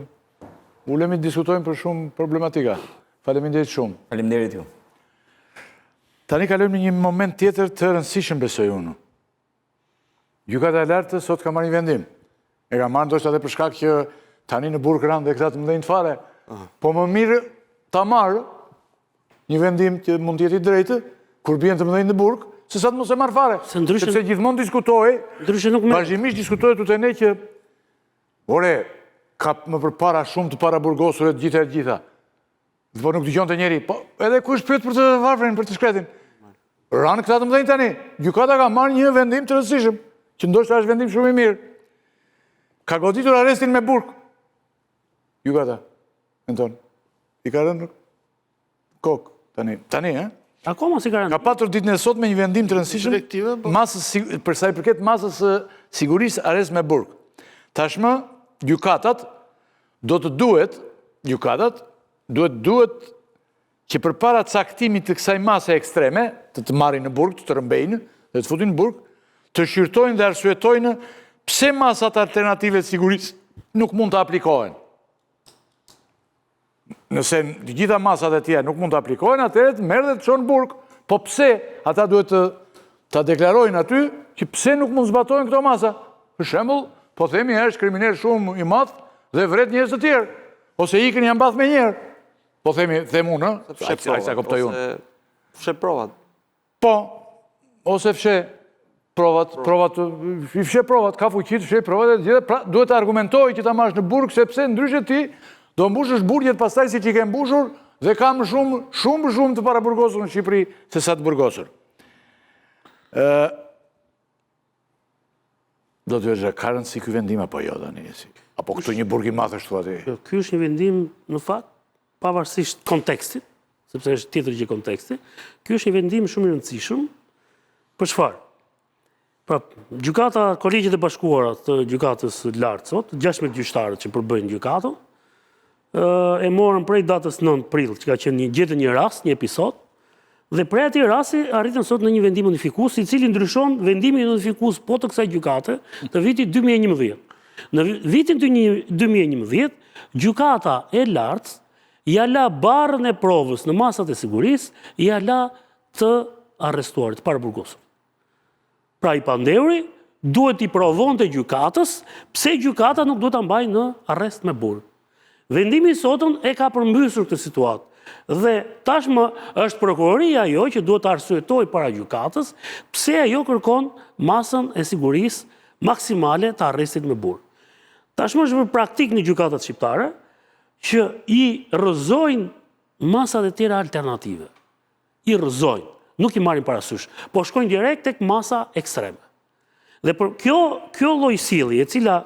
ulemi të diskutojmë për shumë problematika. Faleminderit shumë. Faleminderit ju. Tani kalojmë në një moment tjetër të rëndësishëm, besoj unë. Gjykata e lartë sot ka marrë një vendim. E ka marrë ndoshta edhe për shkak që tani në burg rande këta të mëdhenj fare. Po më mirë ta marrë një vendim që mund të jetë i drejtë, kur bien të mëdhenj në burg, se sa të mos e marrë fare. Sepse gjithmonë diskutohej, vazhdimisht diskutohet të ne që ka më përpara shumë të para burgosur të gjitha. Po nuk dëgjonte njeri, po edhe kush pyet për të varfrin, për të shkretin. Ranë këta të mëdhenj tani. Gjykata ka marrë një vendim të rëndësishëm, që ndoshta është vendim shumë i mirë. Ka goditur arrestin me burg. Gjykata, Anton. I ka rënë kokë tani, Akoma si ka rënë. Ka patur ditën e sot me një vendim të rëndësishëm për sa i përket masës së sigurisë arrest me burg. Tashmë gjykatat duhet që përpara caktimit të kësaj mase ekstreme, të marrin në burg, të rëmbejnë dhe të futin në burg, të shqyrtojnë dhe arsuetojnë pse masat alternative të sigurisë nuk mund të aplikohen. Nëse të gjitha masat e tjera nuk mund të aplikohen, atëherë të merr dhe të çonë burg. Po pse ata duhet të deklarojnë aty që pse nuk mund zbatojnë këto masa? Për shembull, po themi është kriminal shumë i madh dhe vret njerëz të tjerë, ose ikën janë mbath me njerë. Po them unë, sa kuptoj unë. Fshe provat. Po, ose fshe provat, i fshe provat, ka fuqi të fshe provat e gjitha, pra duhet të argumentoj që ta marrësh në burg, sepse ndryshe ti do mbushësh burgjet pastaj si që i ke mbushur dhe kam shumë të paraburgosur në Shqipëri se sa të burgosur. Do të vëzhe, ka rëndësi ky vendim apo jo tani? Apo këtu një burg i madh ashtu aty? Ky është një vendim në fakt, pavarësisht kontekstit, sepse është tjetër gjë konteksti, ky është një vendim shumë i rëndësishëm. Për çfarë? Pra, gjykata, kolegjit e bashkuara të gjykatës lartë sot, 16 gjyqtarët që përbëjnë gjykatën, e morën prej datës 9 prill, që ka qenë gjetën një rast, një episod, dhe prej atij rasti arritën sot në një vendim unifikues, i cili ndryshon vendimin unifikues po të kësaj gjykate të vitit 2011. Në vitin 2011, gjykata e lartë ja la barrën e provës në masat e sigurisë, ja la të arrestuarit, paraburgosur. Pra i pandeuri duhet i provonte gjykatës, pse gjykata nuk duhet ta mbajë në arrest me burg. Vendimi i sotëm e ka përmbysur këtë situatë. Dhe tashmë është prokuroria ajo që duhet të arsyetoj para gjykatës pse ajo kërkon masën e sigurisë maksimale të arrestit me burg. Tashmë është bërë praktik në gjykatat shqiptare që i rrëzojnë masat e tjera alternative. I rrëzojnë, nuk i marrin parasysh, po shkojnë direkt tek masa ekstreme. Dhe për kjo lloj sjellje, e cila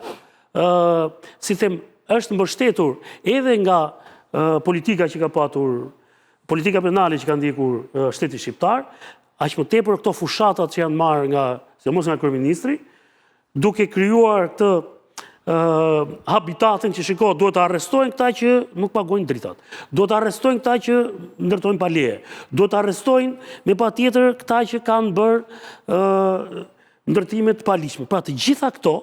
si them është mbështetur edhe nga politika që ka patur, politika penale që ka ndjekur shteti shqiptar, aq më tepër këto fushatat që janë marrë nga, sidomos nga kryeministri, duke krijuar këtë habitatin që shiko, duhet të arrestojnë këta që nuk pagojnë dritat, duhet të arrestojnë këta që ndërtojnë paleje, duhet të arrestojnë me patjetër këta që kanë bërë ndërtime të paligjshme. Pra të gjitha këto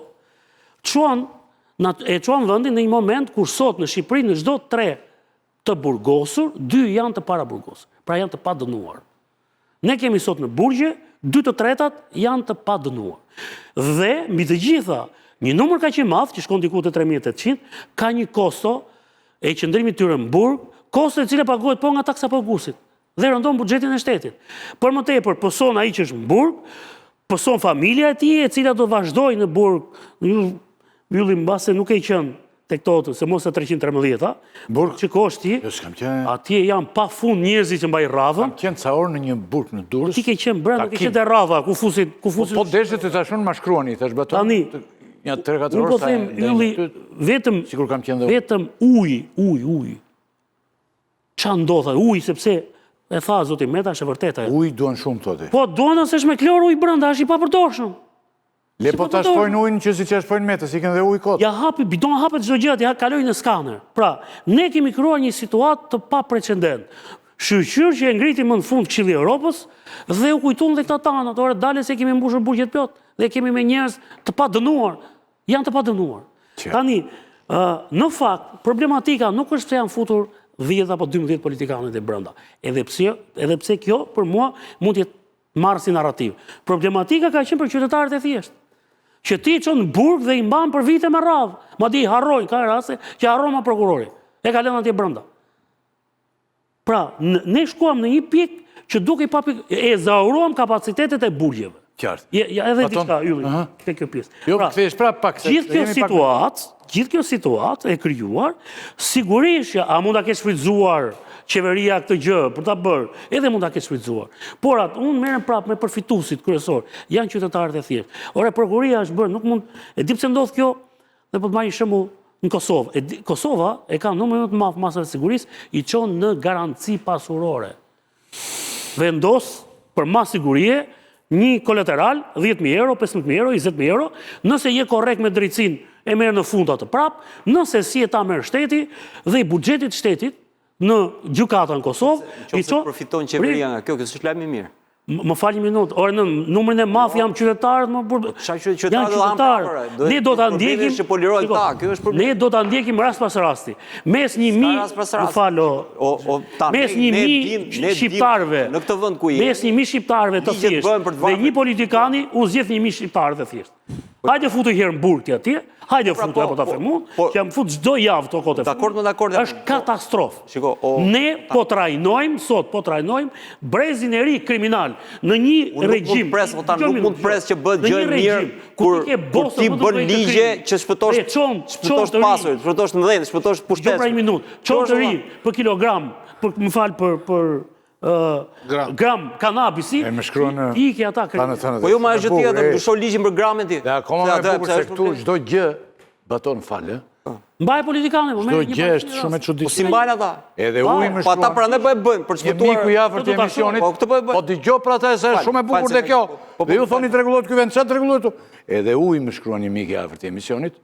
e çuan vendin në një moment kur sot në Shqipëri në çdo 3 të burgosur, 2 janë të paraburgosur, pra janë të padënuar. Ne kemi sot në burgje, 2 të tretat janë të padënuar. Dhe mbi të gjitha, një numër kaq i madh që shkon diku te 3800 ka një kosto e qëndrimit tyre në burg, kosto e cila paguhet po nga taksa paguesit dhe rëndon buxhetin e shtetit. Por më tepër pëson ai që është në burg, pëson familja e tij e cila do vazhdojë në burg, mbyllim mbase nuk e qenë tek këto, se mos e 313-a, burg që koshti, atje janë pa fund njerëzit që mbajnë radhën. Kam qenë ca orë në një burg në Durrës. Ti ke qenë brenda, ke qenë te radha, ku fusin. Po deshet të tashun ma shkruani, tash baton. Tani, ja 3-4 orë. Po them, ylli, sigur kam qenë dhe vetëm ujë. Ç'a ndodha? Ujë sepse e tha zoti Meta, është e vërtetë. Ujë duan shumë thotë. Po duan se është me klor ujë brenda, është i papërdorshëm. Le po ta shpojnë ujnë që si që shpojnë metës, i kënë dhe ujë kotë. Ja hapi, bidon hapet çdo gjë, ja kalojnë në skaner. Pra, ne kemi krijuar një situatë të paprecedent. Shqyrë që e ngriti më në fund Këshilli i Evropës dhe u kujtuan dhe këta tanat, ore dalë se kemi mbushur burgjet plot dhe kemi me njerëz të padënuar, janë të padënuar. Tani, në fakt, problematika nuk është se janë futur 10 apo 12 politikanët e brenda. Edhe pse kjo për mua mund të jetë marrë si narrativ. Problematika ka qenë për qytetarët e thjeshtë, që ti çon në burg dhe i mban për vite me radhë. Madje i harrojnë, ka raste që harron prokurori. E ka lënë atje brenda. Pra, ne shkuam në një pikë që duke e zauruam kapacitetet e burgjeve. Qartë. Ja edhe diçka ylli, ke kjo pjesë. Jo, kthesh prap pak. Gjithë kjo situatë e krijuar, sigurisht a mund ta kesh shfrytzuar qeveria këtë gjë për ta bërë, edhe mund ta kesh shfrytzuar. Por unë merrem prapë me përfituesit kryesor, janë qytetarët e thjeshtë. Ore prokuroria është bërë, nuk mund, e di pse ndodh kjo, Dhe po të marrë një shembull në Kosovë. Kosova e ka numrin më të madh masave të sigurisë, i çon në garanci pasurore. Vendos për mas sigurie një kolateral, 10.000 euro, 15.000 euro, 20.000 euro, nëse je korrekt me drejtsin e merr në fund atë prap, nëse si e ta merr shteti dhe i buxhetit shtetit në gjykatën Kosovë, i çon përfiton qeveria nga kjo s'është lajm i mirë. Më fal një minutë, ore në numrin e madh jam qytetarët Ne do ta ndjekim. Ne do ta ndjekim rast pas rasti. Mes 1.000, më falo, mes 1.000 shqiptarëve në këtë vend ku mes 1.000 shqiptarëve të thjeshtë dhe një politikani u zgjedh 1.000 shqiptarë të thjeshtë. Hajde futu herë në burg ti atje, hajde futu apo ta themun, që jam fut çdo javë to kote. Dakord. Është katastrofë. Ne po trajnojmë sot, brezin e ri kriminal në një regjim. Nuk mund pres që bëhet gjë e mirë kur ti bën ligje që shpëtosh pasurit, shpëtosh mbledhjen, shpëtosh pushtetin. Jo pra një minutë. Çon të ri për kilogram, më fal për gram kanabisi, iki ata kriminal. Po jo ma është gjë tjetër, ndryshon ligjin për gramin ti. Dhe akoma me bukur se këtu çdo gjë baton falë. Mbaj politikane, çdo gjë është shumë e çuditshme. Po si mbajnë ata? Edhe uji më shkruan. Po ata prandaj po e bëjnë për të shpëtuar. Miku i afërt i emisionit. Po dëgjoj për ata se është shumë e bukur dhe kjo. Dhe ju thoni rregullohet ky vend, çfarë rregullohet këtu? Edhe uji më shkruan një mik i afërt i emisionit.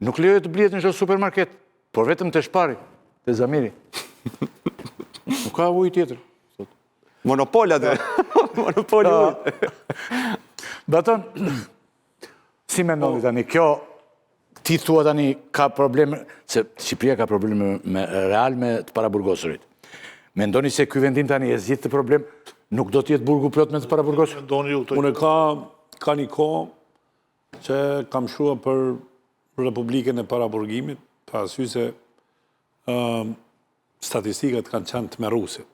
Nuk lejohet të blihet në çdo supermarket, por vetëm te Shpari, te Zamiri. Nuk ka ujë tjetër. Monopol atë. Monopol ujë. Baton, si mendoni tani kjo? Ti thua tani ka probleme, se Shqipëria ka probleme real me të paraburgosurit. Mendoni se ky vendim tani e zgjidh të problem, nuk do të jetë burgu plot me të paraburgosur? Unë ka një kohë që kam shkruar për Republikën e Paraburgimit, parasysh se statistikat kanë qenë tmerruese.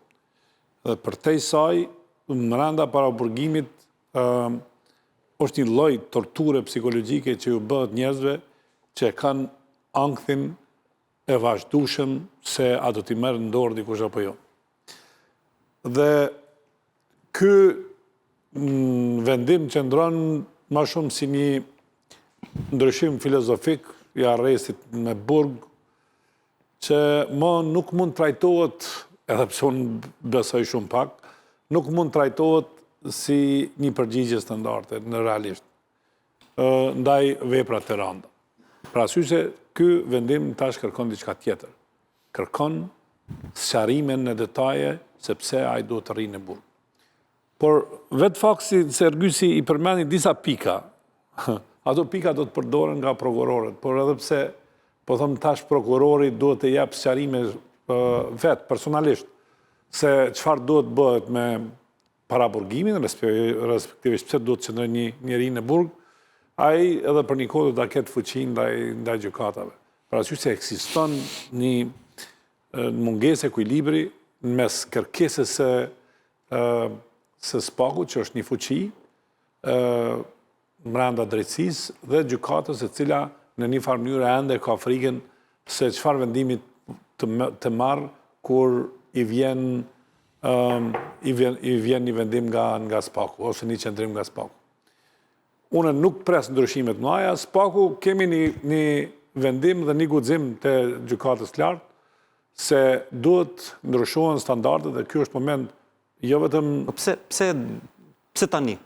Dhe për te saj, brenda paraburgimit është një lloj torture psikologjike që ju bëhet njerëzve që kanë ankthin e vazhdueshëm se a do t'i merr në dorë dikush apo jo. Dhe ky vendim qëndron më shumë si një ndryshim filozofik i arrestit me burg që më nuk mund trajtohet, edhe pse unë besoj shumë pak, nuk mund trajtohet si një përgjigje standarde në realisht ndaj vepra të rënda. Pra sy se ky vendim tash kërkon diçka tjetër. Kërkon sqarime në detaje se pse ai duhet të rrinë në burg. Por vetë fakti se Ergysi i përmendi disa pika, ato pika do të përdoren nga prokurorët, por edhe pse po them tash prokurori duhet të jap sqarime vetë personalisht se çfarë duhet bëhet me paraburgimin, respektivisht pse duhet të qëndrojë një njeri në burg, ai edhe për një kohë do ta ketë fuqinë ndaj gjykatave. Parasysh se ekziston një mungesë ekuilibri mes kërkesës së SPAK-ut, që është një fuqi brenda drejtësisë dhe gjykatës, e cila në një farë mënyrë ende ka frikën se çfarë vendimi të marr kur i vjen një vendim nga SPAK-u ose një qendrim nga SPAK-u. Unë nuk pres ndryshimet mëdha, SPAK-u kemi një vendim dhe një guxim të gjykatës të lartë se duhet ndryshohen standardet dhe ky është moment jo vetëm. Pse tani?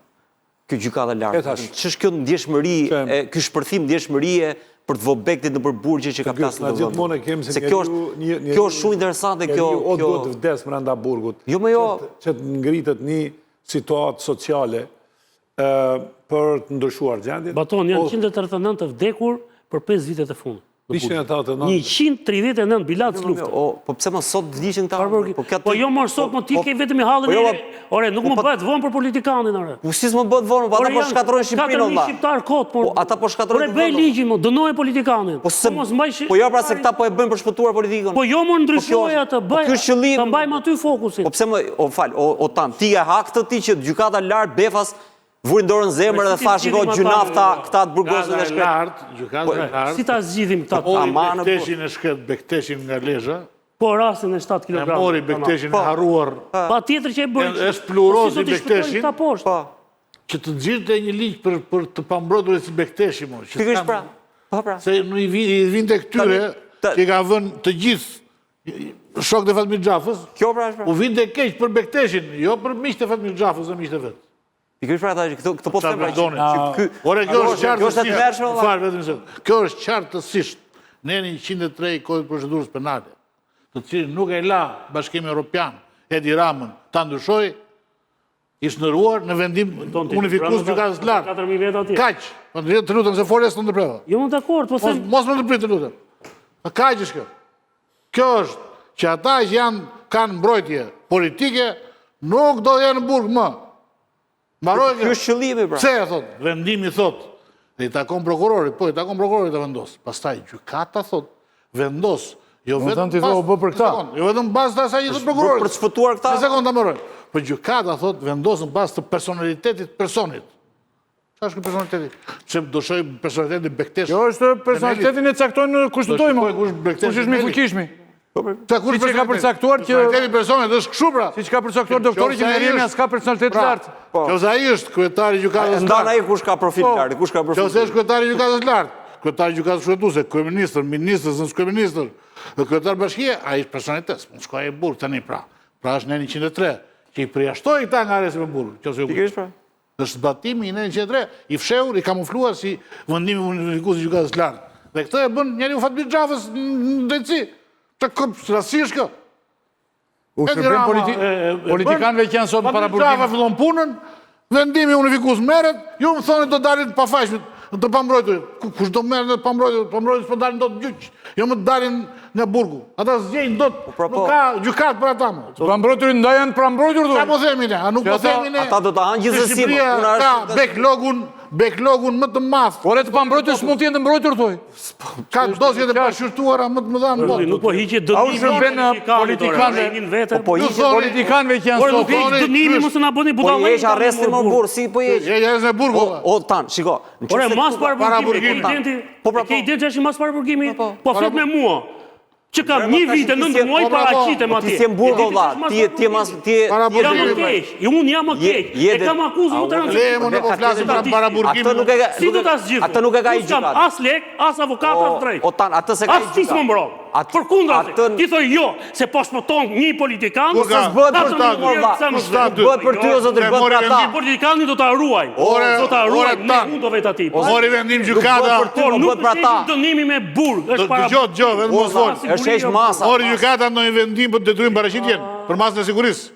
Ky gjykata e lartë. Ç'është kjo ndjeshmëri, ky shpërthim ndjeshmërie për të vobektit në përburgje që ka plasur në vend. Se kjo është shumë interesante kjo. O duhet të vdes brenda burgut. Jo më jo. Që të ngritet një situatë sociale për të ndryshuar gjendjen. Baton, janë 139 të vdekur për 5 vitet e fundit. 139 bilat luftë. Po pse më sot vdiqën këta? Po jo më sot, më ti ke vetëm i hallën e. Ore, nuk më bëhet vonë për politikanin, ore. Po si s'më bëhet vonë, ata po shkatrojnë Shqipërinë valla. 4.000 shqiptar kot, po. Ata po shkatrojnë. Ore, bëj ligjin, mo, dënoj politikanin. Po jo pra se këta po e bëjnë për shpëtuar politikën. Po jo më ndryshoj atë, bëj. Ta mbajmë aty fokusin. Po pse më, o tan, ti e hak këtë ti që gjykata lart Befas vurin dorën zemër dhe thash shiko gjunafta këta të burgosën e shkret. Gjykata e lartë. Si ta zgjidhim këta? Bekteshin e shkret, Bekteshin nga Lezhë. Po rastin e 7 kg. E mori Bekteshin e harruar. Patjetër që e bëri. Esplurozi Bekteshin. Që të nxirrte një ligj për të pambrojtur si Bekteshi mo. Pikërisht pra. Se i vin të këtyre që i ka vënë të gjithë shok të Fatmir Xhafës, u vin të keq për Bekteshin, jo për miqtë e Fatmir Xhafës dhe miqtë e vetë. Pikërisht pra ata këto po them Ore, kjo është qartësisht neni 103 i Kodit Procedurës Penale, të cilin nuk e la Bashkimi Evropian Edi Ramën ta ndryshoj, i shndërruar në vendim unifikues gjykatës së lartë. 4000 veta atje. Kaq. Të lutem se folja s'të ndërpreva. Jo, unë dakord, po them. Mos më ndërprit, të lutem. Kaq është kjo. Kjo është që ata që kanë mbrojtje politike nuk do jenë në burg më. Mbaroj Ky është qëllimi pra. Pse e thot? Vendimi thot, dhe i takon prokurorit, po i takon prokurorit të vendos. Pastaj gjykata thot, vendos. Jo vetëm jo vetëm bazë të asaj që thot prokurorit. Për të shpëtuar këta. Në sekondë ta mbaroj. Po gjykata thot vendos në bazë të personalitetit personit. Çfarë është ky personaliteti? Pse do shoj personalitetin Bektesh? Jo është personalitetin e caktojnë kushtetojmë. Kush është më fuqishmi? Siç e ka përcaktuar që personaliteti personit është kështu pra. Siç ka përcaktuar doktori që Meriemi s'ka personalitet të lartë. Nëse ai është kryetari i gjykatës së lartë. Ndan ai kush ka profil lart, kush ka profil. Nëse është kryetari i gjykatës së lartë, kryetari i gjykatës shtetësuese, kryeminist, ministër, kryeministër, kryetar bashkie, ai është personalitet. Mund shkojë në burg tani pra. Pra është neni 103 që i përjashtoi këta nga arresti në burg. Pikërisht pra. Është zbatimi i neni 103, i fshehur, i kamufluar si vendimi unifikues i gjykatës së lartë. Dhe këtë e bën njeriu Fatmir Xhafës në drejtësi. Rastësisht kjo. U shërben politikanëve që janë sot para burgimit. Xhafa fillon punën, vendimi unifikues merret, ju më thoni do dalin të pafajshmit, të pambrojtur. Kush do merret në pambrojtur? Pambrojtur s'po dalin dot gjyq. Jo më dalin nga burgu. Ata zgjejnë dot. Nuk ka gjykat për ata më. Pambrojturit ndajan pambrojtur do. Sa po themi ne? A nuk po themi ne? Ata do ta hanë gjithsesi. Ka backlogun më të madh. Por të pambrojtur s'mund të jenë të mbrojtur thoj. Ka dosjet e pashqyrtuara më të mëdha në botë. Nuk po hiqet dënimi. Au shërben politikanëve. Politikanëve që janë Por nuk sot. hiq dënimi, mos na bëni Po budallë. jesh arresti më burr, si po jesh? Je në burg. O tan, shiko. Ore, mas para burgimit. Ke identi është mas para burgimit? Po flet me mua. Që kam një vit e 9 muaj paraqitem atje. Ti je në burg valla, ti Para Jam më burgimit. keq. Unë jam më keq. E kam akuzën më të rëndë. Le më po flasim para burgimit. Ata nuk e Si do ta zgjidhë? Ata nuk e ka i gjykat. As lek, as avokat, as drejt. O tan, atë se ka i As ti s'më mbron. Përkundër, ti thoj jo, se po shpëton një politikan, Kur ka? Bëhet për ty, bëhet për ty o zotri, bëhet për ata. Politikani do ta ruaj. Do ta ruaj me hundove të atij. Mori vendim gjykata. Por nuk është heq dënimi me burg, është para. Dëgjoj, vetëm mos fol. Është heq masa. Mori gjykata ndonjë vendim për detyrime paraqitjen, për masën e sigurisë.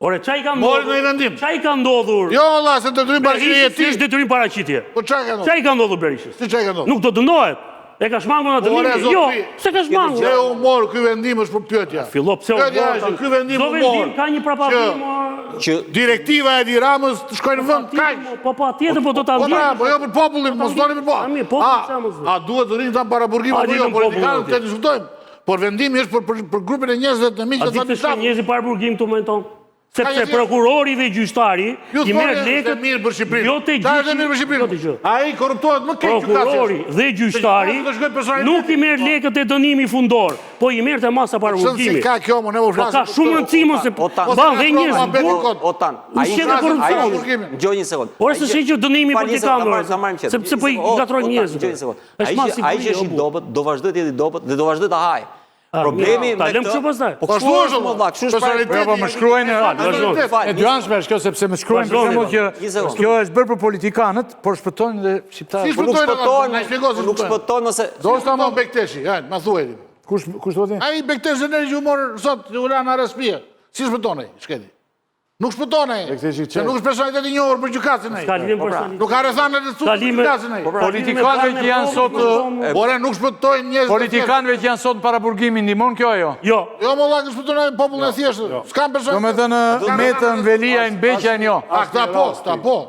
Ore, çai ka Mori ndodhur? ndonjë vendim. Çai ka ndodhur? Jo valla, se detyrime paraqitje je Berishës ti. është detyrim paraqitje. Po çfarë ka ndodhur? Çai ka ndodhur Berishës? Si çfarë ka ndodhur? Nuk do dënohet. E ka shmangur në Ore, dënimi? Jo, zotri. se ka shmangur. Se u mor ky vendim është për pyetja. Fillo pse u Pyetja mor? është ky vendim Do u vendim mor. ka një prapavim. Që Direktiva e Edi Ramës të shkojnë në vend kaq. Po patjetër, po do ta Po pra, ndjej. po jo për popullin, mos doni për Ami, po. popull çfarë mos A duhet të rinë ta para burgimit A, apo jo? ditën Politikanët popull, të diskutojmë. Por vendimi është për grupin e njerëzve të miqtë A të di të Fatmir shkojnë Xhafës. njerëzit para burgim këtu më tonë? Sepse Ka një- prokurori dhe gjyqtari Ju i merr thoni lekët është mirë për Shqipërinë. Jo te Çfarë është mirë për Jo Shqipërinë? dëgjoj. Ai korruptohet më keq Prokurori dhe gjyqtari Se do shkoj personaliteti. nuk i merr lekët e dënimi fundor, po i merr te masa para Shënë si burgimit. ka kjo, më ne po Po flasim. ka shumë rëndësi se O, ta- ban dhe njerëz Ose ka burg. kod. o tan, Ushqet e korrupsionit. Gjoj një sekond. Ore se shi që dënimi politikanëve. Ta marrim qetë. Sepse po i gatrojnë njerëzit. Gjoj një sekond. Është mas Ai që është i dobët, do vazhdoj të jetë i dobët dhe do vazhdoj ta haj. Problemi ta lëm kështu pastaj. Po Po kështu ashtu është është, më vllak, kështu është personaliteti. Po më shkruajnë Vazhdo. e dyanshme është kjo sepse më shkruajnë për shembull që kjo është bërë për politikanët, por shpëtojnë dhe Si shqiptarët. Po nuk shpëtojnë, na shpjegoj se nuk shpëtojnë nëse Do të më Bekteshi, hajde, ma thuaj. Kush thotë? Ai Bekteshi ne ju mor sot u la në arrest pije. Si shpëton ai, shketi. Nuk shpëton ai. Bekteshi Se nuk është personalitet i njohur për gjykatën ai. Ka lidhje personalisht. Nuk ka rrethanë të Ka studit lidhje- gjykatën ai. Politikanëve që janë sot Ore nuk shpëtojnë njerëz. politikanëve që janë sot para burgimit ndihmon kjo ajo. Jo, Jo më vllak, shpëton ai popullin e thjeshtë. S'kan person. Domethënë Metën, Veliajn, Beqajn jo. A këta po.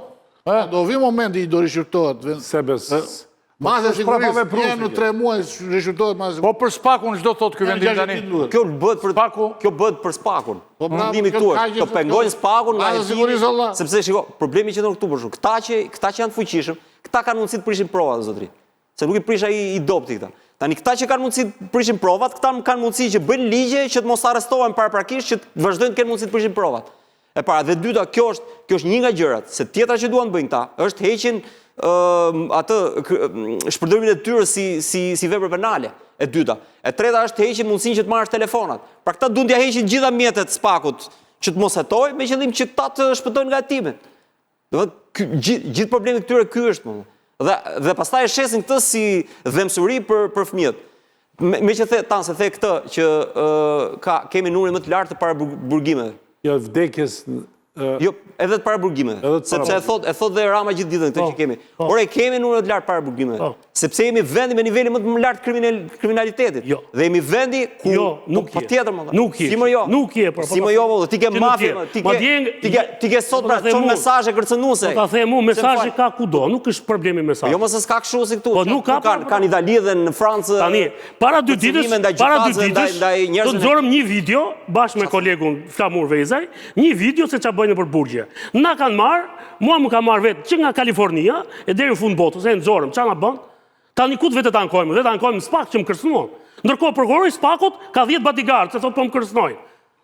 Do vi momenti i do rishqyrtohet. Sebes. Masë e sigurisë, prapave prusë, në 3 muaj rishqyrtohet masë e Po për Spakun çdo thot ky vendim tani. kjo bëhet për Spaku. kjo bëhet për Spakun. Po, bravo, Ndimi kjo këtu ka është. gjë Të pengojnë Spakun nga Masë e sigurisë, Allah. sepse shiko, problemi që ndodh këtu për shkak. Këta që janë të fuqishëm, këta kanë mundësi të prishin provat zotri. Se nuk i prish ai i dobti këta. Tani këta që kanë mundësi të prishin provat, këta kanë mundësi që bëjnë ligje që të mos arrestohen paraprakisht, që të vazhdojnë të kenë mundësi të prishin provat. E para dhe dyta, kjo është një nga gjërat, se tjetra që duan të bëjnë këta, është heqin atë shpërdorimin e tyre si vepër penale. E dyta. E treta është të heqin mundësinë që të marrësh telefonat. Pra këta duan t'ia heqin gjitha mjetet SPAK-ut që të mos hetojë me qëllim që ta të shpëtojnë nga hetimet. Gjithë problemi këtyre ky është. Dhe pastaj e shesin këtë si dhemsuri për fëmijët. Me që se the këtë që kemi numrin më të lartë të paraburgimeve. Jo, vdekjes... Jo, edhe të paraburgimeve. Sepse e thot dhe Rama gjithë ditën këtë që kemi. Por e kemi numrin më të lartë paraburgimeve. Sepse jemi vendi me nivelin më të lartë kriminalitetit. Dhe jemi vendi ku... Nuk je. Nuk je. Nuk je. Si më jo, ti ke mafia. Ti ke sot pra çon mesazhe kërcënuese. Po ta them unë, mesazhe ka kudo, nuk është problemi mesazh. Jo, mos s'ka kështu si këtu. Po nuk ka. Kanë Itali dhe në Francë. Tani, para dy ditësh do nxorëm një video bashkë me kolegun Flamur Vezaj, një video se çfarë bëjnë për burgje. Na kanë marrë, mua më ka marrë vetë që nga Kalifornia e deri në fund botës, e nxorëm, çfarë na bën? Tani ku vetë ta ankojmë? Vetë ankojmë SPAK që më kërcënuan. Ndërkohë prokurori SPAK-ut ka 10 bodyguard, se thotë po më kërcënojnë.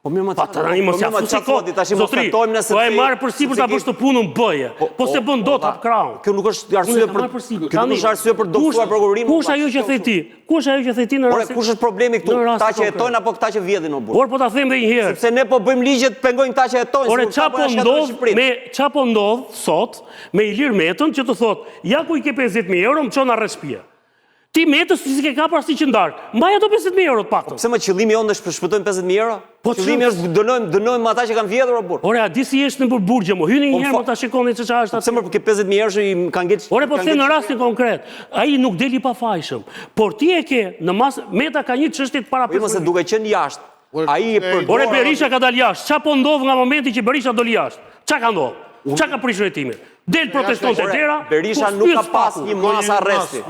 Po mirë më tani mos ja fuçiko. Zotri, po e marr përsipër ta bësh të punën bëje. Po se bën dot hap kraun. Kjo nuk është arsye për doktuar prokurorinë. Kush ajo që the ti? Kush ajo që the ti në rast? Kush është problemi këtu? Ta që hetojnë apo këta që vjedhin o burr? Por po ta them edhe një herë. Sepse ne po bëjmë ligjet pengojnë këta që hetojnë. Ore çapo ndodh sot me Ilir Metën që të thotë, ja ku i ke 50.000 euro, më çon arrest shtëpia. Ti Metës si ke kapur asnjë që ndark. Mbaj ato 50.000 euro të paktën. Pse më qëllimi jonë është të shpëtojmë 50.000 euro? Qëllimi është dënojmë ata që kanë vjedhur o burr. Ore, a di si është në burgje, mo hyni një herë më ta shikoni se çfarë është atë. Pse më ke 50.000 euro që i kanë ngel. Ore, po them në rastin konkret. Ai nuk deli pa fajshëm. Por ti e ke në mas Meta ka një çështje të para. Po mos e duke qenë jashtë. Ai Ore, Berisha ka dalë jashtë. Çfarë po ndodh nga momenti që Berisha doli jashtë? Çka ka ndodhur? Çka ka prishur hetimin? Del protestonte dera. Berisha nuk ka pas një masë arresti.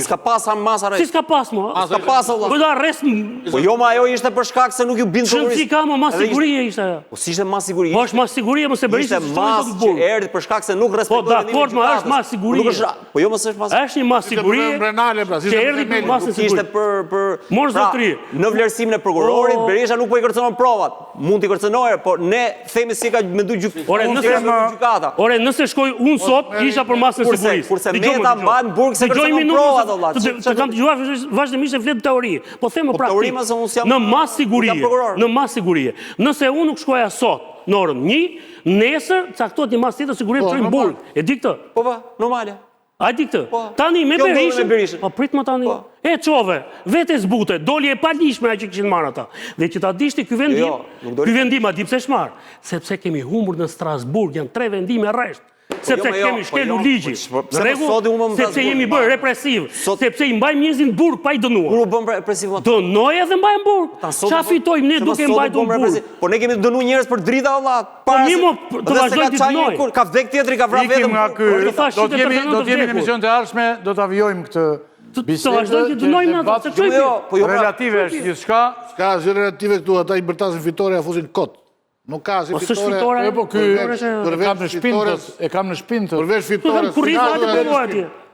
S'ka pas masë arresti. Si s'ka pas mo? S'ka pas valla. Po arrest. Po jo, ma ajo ishte për shkak se nuk ju bind prokurorisë. Si ka më mas sigurie ishte ajo. Po si ishte mas sigurie? Po është mas sigurie, mos e Berisha ishte mas që erdhi për shkak se nuk respektoi. Po dakord, ma është mas sigurie. Po jo mos është mas. Është një mas sigurie. Që erdhi për mas sigurie. Ishte për Mor zotri. Në vlerësimin e prokurorit, Berisha nuk po i kërcënon provat. Mund t'i kërcënojë, po ne themi si ka menduar gjykata. Ore, nëse shkoj unë sot, isha për masën e sigurisë. Kurse Meta mban burg se kërcënon provat valla. Të kam dëgjuar vazhdimisht e flet teori. Po them më praktik. Në mas sigurie. Nëse unë nuk shkoja sot në orën 1, nesër caktohet një mas tjetër sigurie të në burg. E di këtë? Po, normale. A di këtë? Tani me Berishën. Po prit më tani. E çove, vetë zbute, doli e palishme ajo që kishin marrë ata. Dhe që ta dishti ky vendim a di pse shmar, sepse kemi humbur në Strasburg, janë 3 vendime rresht. Sepse kemi shkelur ligjin. Sepse jemi bërë represiv. Sepse i mbajmë njerëzit në burg pa i dënuar. Kur u bëm represiv? Dënoj edhe mbajmë burg. Çfarë fitojmë ne duke mbajtur burg? Po ne kemi dënuar njerëz për drita valla. Po mimo të vazhdojmë të dënojmë. Ka vdek tjetri, ka vrarë vetëm. Do të jemi në emision të ardhshme, do ta vijojmë këtë bisedë. Relative është gjithçka. Ska asgjë relative këtu, ata i bërtasin fitore, afusin kot. Nuk ka asgjë fitore. Po ky e kam në shpinë. Përveç fitore.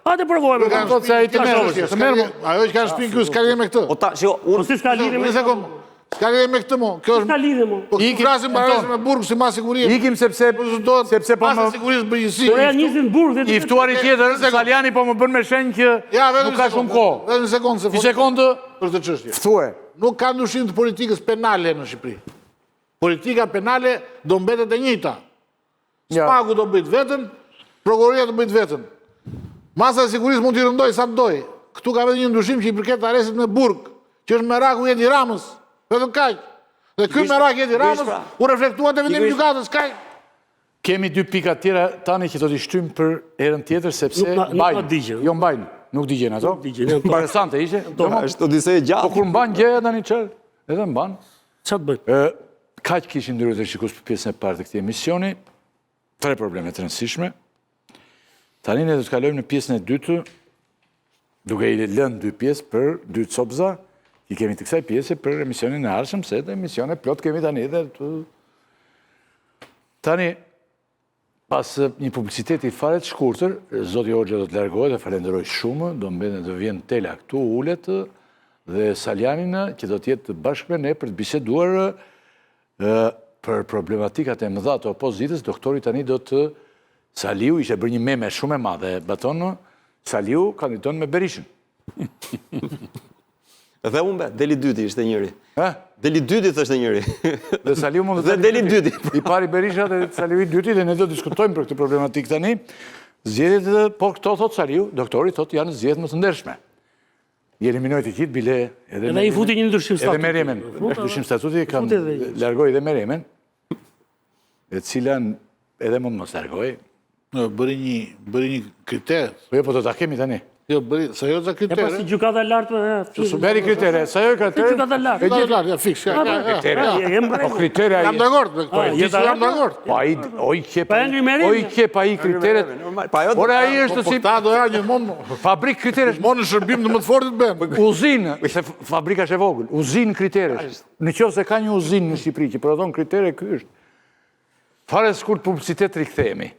Hajde provojmë. Ajo që ka në shpinë këtu, s'ka lidhje me këtë. Po si s'ka lidhje me këtë? S'ka lidhje me këtë mo. S'ka lidhje mo. Po këtë krasim barës me burg si mas sigurie. Ikim sepse po mas sigurisë bëjësi. Po ja njësin burg. I ftuari tjetër, Saliani po më bën me shenjë që nuk ka shumë kohë. Vetëm një sekondë. Një sekondë për të çështje. Ftue. Nuk ka ndryshim të politikës penale në Shqipëri. Politika penale do mbetet e njëjta. SPAK-u do bëjt vetën, prokuroria do bëjt vetën. Masa e sigurisë mund t'i rëndoj sa të doj. Këtu ka vetë një ndryshim që i përket arrestit me burg, që është meraku Edi Ramës, vetëm kaq. Dhe ky merak Edi Ramës u reflektua te vendimi i gjykatës, kaq. Kemi 2 pika tjera tani që do t'i shtyjmë për herën tjetër sepse mbajnë. Jo mbajnë, nuk digjen ato. Interesante ishte. Është odisej e gjatë. Po kur mban gjëja tani çfarë? Edhe mban. Çfarë bëj? Kaq kishin ndërruar të shikues për pjesën e parë të këtij emisioni. 3 probleme të rëndësishme. Tani ne do të kalojmë në pjesën e dytë, duke i lënë 2 pjesë për 2 copza. I kemi të kësaj pjese për emisionin e ardhshëm, se të emisione plot kemi tani dhe tani pas një publiciteti fare të shkurtër, zoti Hoxha do të largohet, e falenderoj shumë, do mbeten të vjen Tela këtu ulet dhe Salianin që do të jetë bashkë me ne për të biseduar për problematikat e mëdha të opozitës. Doktori tani do të Saliu ishte bërë një meme shumë e madhe, batonë, Saliu kandidon me Berishën. Dhe unë deli dyti ishte njëri. Ha? Deli dyti thështë njëri. Dhe Saliu mund të Dhe deli dyti. I pari Berisha dhe Saliu i dyti dhe ne do diskutojmë për këtë problematik tani. Zgjedhjet, po këto thot Saliu, doktori thot janë zgjedhjet më të ndershme. I eliminoj të gjithë bile Edhe i futi një ndryshim statuti. Edhe Merjemen. Ndryshim statuti kam largoj edhe Merjemen, e cilën edhe mund mos largoj. Bëri një kriter. Po po do ta kemi tani. Jo, sa jo za E pas kritere. si gjukata e lartë... Beri kritere, sa jo kritere. Gjukata e lartë. Ja, fiks. Po kriteria Jam dakord me këto. Jam dakord. Po ai oj ke Pa Engri Merjemen. oj ke pa i kriteret. Por ai është si Ta do ja gjithmonë. fabrik kriteresh. Gjithmonë në shërbim të më të fortit bën. Uzinë, se fabrika është e vogël, uzinë kriteresh. Në qoftë se ka një uzinë në Shqipëri që prodhon kritere, ky është. Fare s'kur publicitet rikthehemi.